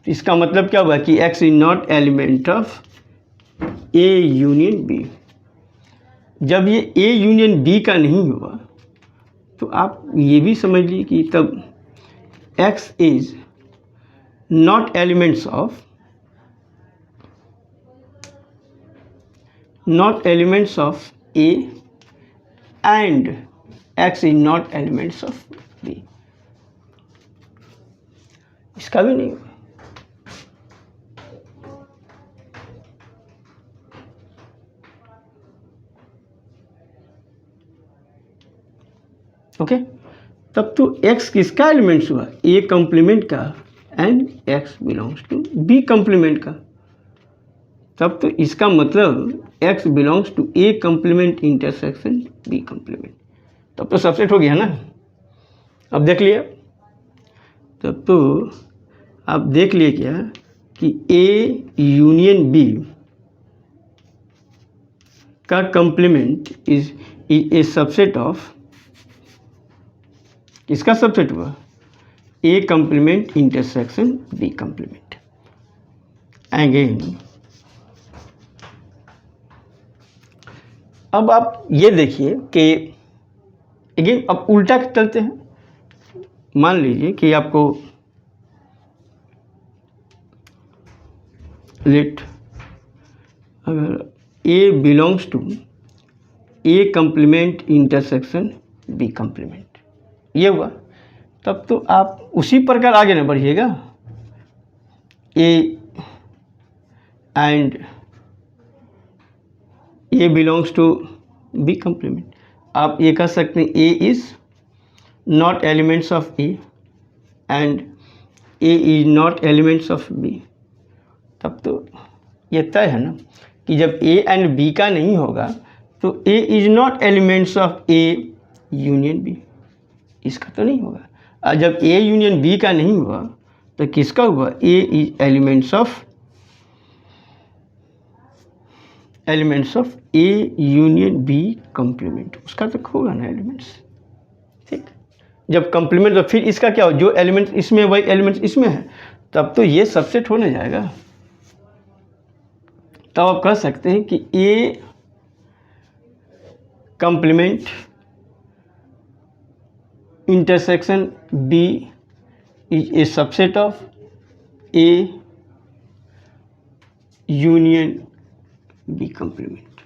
इसका मतलब क्या हुआ कि x is not element of A union B। जब ये A यूनियन B का नहीं हुआ तो आप ये भी समझ लीजिए कि तब x is not elements of not elements of A and X is not elements of B, इसका भी नहीं होगा। ओके, तब तो X किसका एलिमेंट्स हुआ? A कॉम्प्लीमेंट का and X belongs to B complement का। तब तो इसका मतलब X belongs to A complement intersection B complement, तब तो सबसेट हो गया ना। अब देख लिया, तब तो आप देख लिए क्या कि A यूनियन B का complement is a subset of, इसका सबसेट हुआ A complement intersection B complement. Again अब आप ये देखिए कि अगेन अब उल्टा चलते हैं। मान लीजिए कि आपको लेट अगर A belongs to A complement intersection B complement, ये हुआ, तब तो आप उसी प्रकार आगे न बढ़िएगा। A and A belongs to B complement, आप ये कह सकते हैं A is not elements of A and A is not elements of B। तब तो ये तय है ना कि जब A एंड B का नहीं होगा तो A is not elements of A union B, इसका तो नहीं होगा। और जब A यूनियन B का नहीं हुआ तो किसका हुआ? A is elements of A union B complement, उसका तो होगा ना एलिमेंट्स। ठीक, जब कॉम्प्लीमेंट तो फिर इसका क्या हो? जो एलिमेंट्स इसमें वही एलिमेंट्स इसमें है, तब तो ये सबसेट होने जाएगा। तब आप कह सकते हैं कि A complement intersection B is a subset of A union B complement.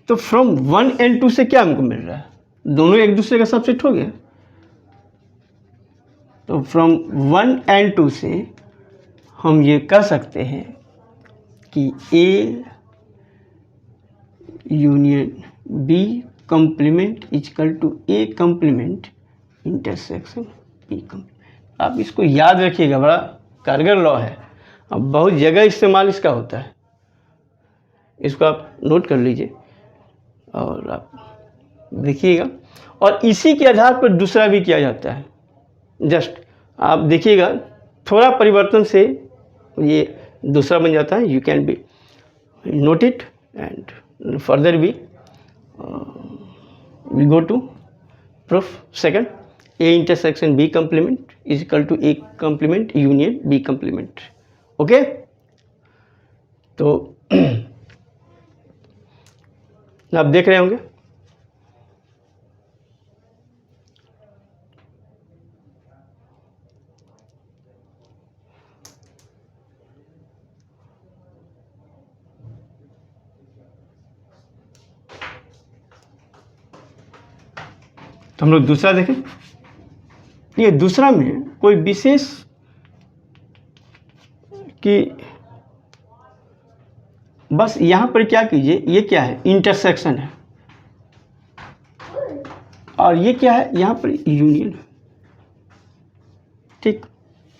तो फ्रॉम 1 एंड 2 से क्या हमको मिल रहा है? दोनों एक दूसरे का सबसेट हो गया। तो फ्रॉम 1 एंड 2 से हम ये कह सकते हैं कि A union B complement is equal to A complement intersection B complement. आप इसको याद रखिएगा, बड़ा कारगर लॉ है, अब बहुत जगह इस्तेमाल इसका होता है, इसको आप नोट कर लीजिए और आप देखिएगा। और इसी के आधार पर दूसरा भी किया जाता है। जस्ट आप देखिएगा, थोड़ा परिवर्तन से ये दूसरा बन जाता है। You can be note it and further be we go to proof second, A intersection B complement is equal to A complement union B complement। Okay, तो आप देख रहे होंगे तो हम लोग दूसरा देखें। ये दूसरा में कोई विशेष कि बस यहाँ पर क्या कीजिए, ये क्या है? इंटरसेक्शन है, और ये क्या है? यहाँ पर यूनियन है। ठीक,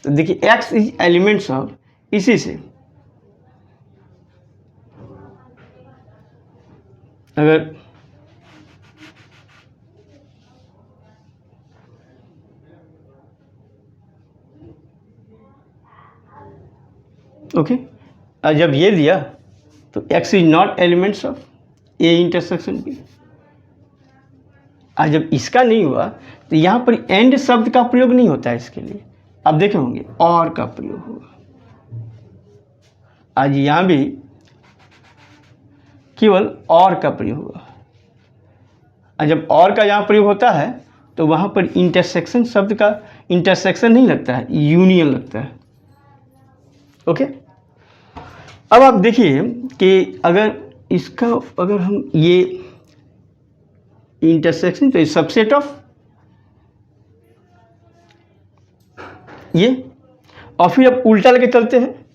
तो देखिए X इज एलिमेंट्स ऑफ, इसी से अगर ओके, और जब ये दिया तो X is not elements of A intersection B। और जब इसका नहीं हुआ तो यहाँ पर एंड शब्द का प्रयोग नहीं होता है इसके लिए। अब देखे होंगे और का प्रयोग होगा। आज यहाँ भी केवल और का प्रयोग होगा, और जब और का यहाँ प्रयोग होता है तो वहाँ पर इंटरसेक्शन शब्द का इंटरसेक्शन नहीं लगता है, यूनियन लगता है। ओके, अब आप देखिए कि अगर हम ये इंटरसेक्शन, तो सबसेट ऑफ ये, और फिर अब उल्टा लेके चलते हैं,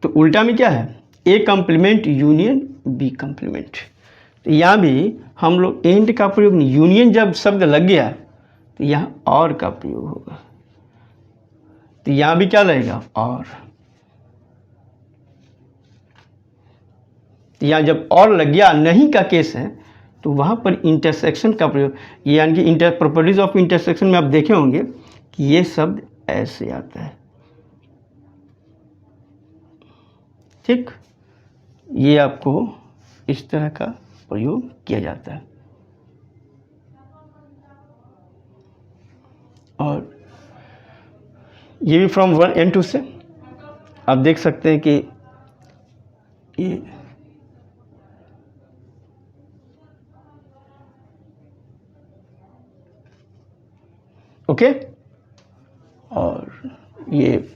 तो उल्टा में क्या है, ए कंप्लीमेंट यूनियन बी कंप्लीमेंट। तो यहाँ भी हम लोग एंड का प्रयोग नहीं, यूनियन जब शब्द लग गया तो यहाँ और का प्रयोग होगा। तो यहाँ भी क्या लगेगा, और। तो यहाँ जब और लग गया, नहीं का केस है, तो वहाँ पर इंटरसेक्शन का प्रयोग, यानी कि प्रॉपर्टीज ऑफ इंटरसेक्शन में आप देखे होंगे कि ये शब्द ऐसे आता है, ठीक। ये आपको इस तरह का प्रयोग किया जाता है। और ये भी फ्रॉम 1 and 2 से आप देख सकते हैं कि ये ओके। और ये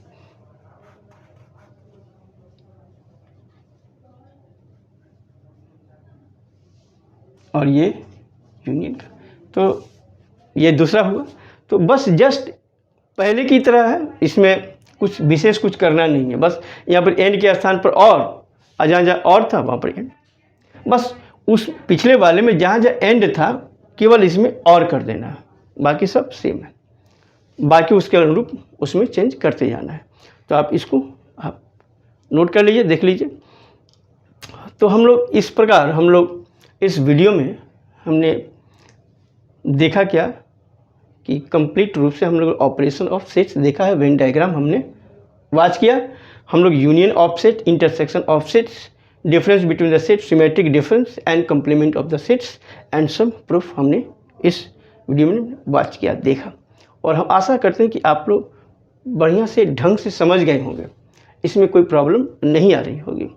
यूनियन का, तो ये दूसरा हुआ। तो बस जस्ट पहले की तरह है, इसमें कुछ विशेष कुछ करना नहीं है, बस यहाँ पर एंड के स्थान पर और, जहाँ जहाँ और था वहाँ पर एंड, बस उस पिछले वाले में जहाँ जहाँ एंड था केवल इसमें और कर देना है, बाकी सब सेम है, बाकी उसके अनुरूप उसमें चेंज करते जाना है। तो आप इसको आप नोट कर लीजिए, देख लीजिए। तो हम लोग इस प्रकार, हम लोग इस वीडियो में हमने देखा क्या कि कंप्लीट रूप से हम लोग ऑपरेशन ऑफ सेट्स देखा है, वेन डायग्राम हमने वॉच किया, हम लोग union of set, intersection of sets, difference between the set, symmetric difference and complement of the sets and some proof हमने इस वीडियो में वॉच किया, देखा। और हम आशा करते हैं कि आप लोग बढ़िया से ढंग से समझ गए होंगे, इसमें कोई प्रॉब्लम नहीं आ रही होगी।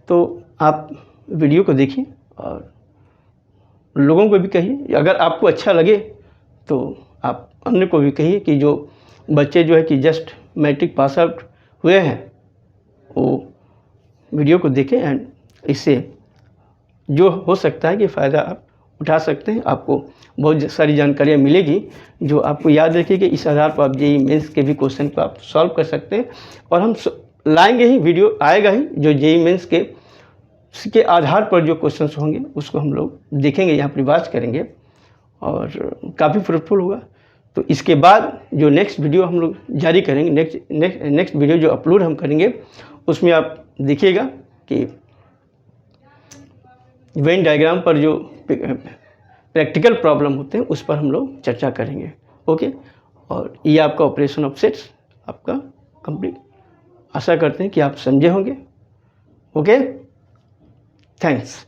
तो आप वीडियो को देखिए और लोगों को भी कहिए, अगर आपको अच्छा लगे तो आप अन्य को भी कहिए कि जो बच्चे जो है कि जस्ट मैट्रिक पास आउट हुए हैं वो वीडियो को देखें, एंड इससे जो हो सकता है कि फ़ायदा आप उठा सकते हैं। आपको बहुत सारी जानकारियाँ मिलेगी जो आपको याद रखिए कि इस आधार पर आप जेईई मेंस के भी क्वेश्चन को आप सॉल्व कर सकते हैं। और हम लाएंगे ही, वीडियो आएगा ही जो जेईई मेंस के आधार पर जो क्वेश्चंस होंगे उसको हम लोग देखेंगे, यहाँ पर रिवाज करेंगे और काफ़ी फ्रूटफुल होगा। तो इसके बाद जो नेक्स्ट वीडियो हम लोग जारी करेंगे, नेक्स्ट वीडियो जो अपलोड हम करेंगे उसमें आप देखिएगा कि वेन डायग्राम पर जो प्रैक्टिकल प्रॉब्लम होते हैं उस पर हम लोग चर्चा करेंगे। ओके, और ये आपका ऑपरेशन ऑफ सेट्स आपका कंप्लीट, आशा करते हैं कि आप समझे होंगे। Okay, thanks.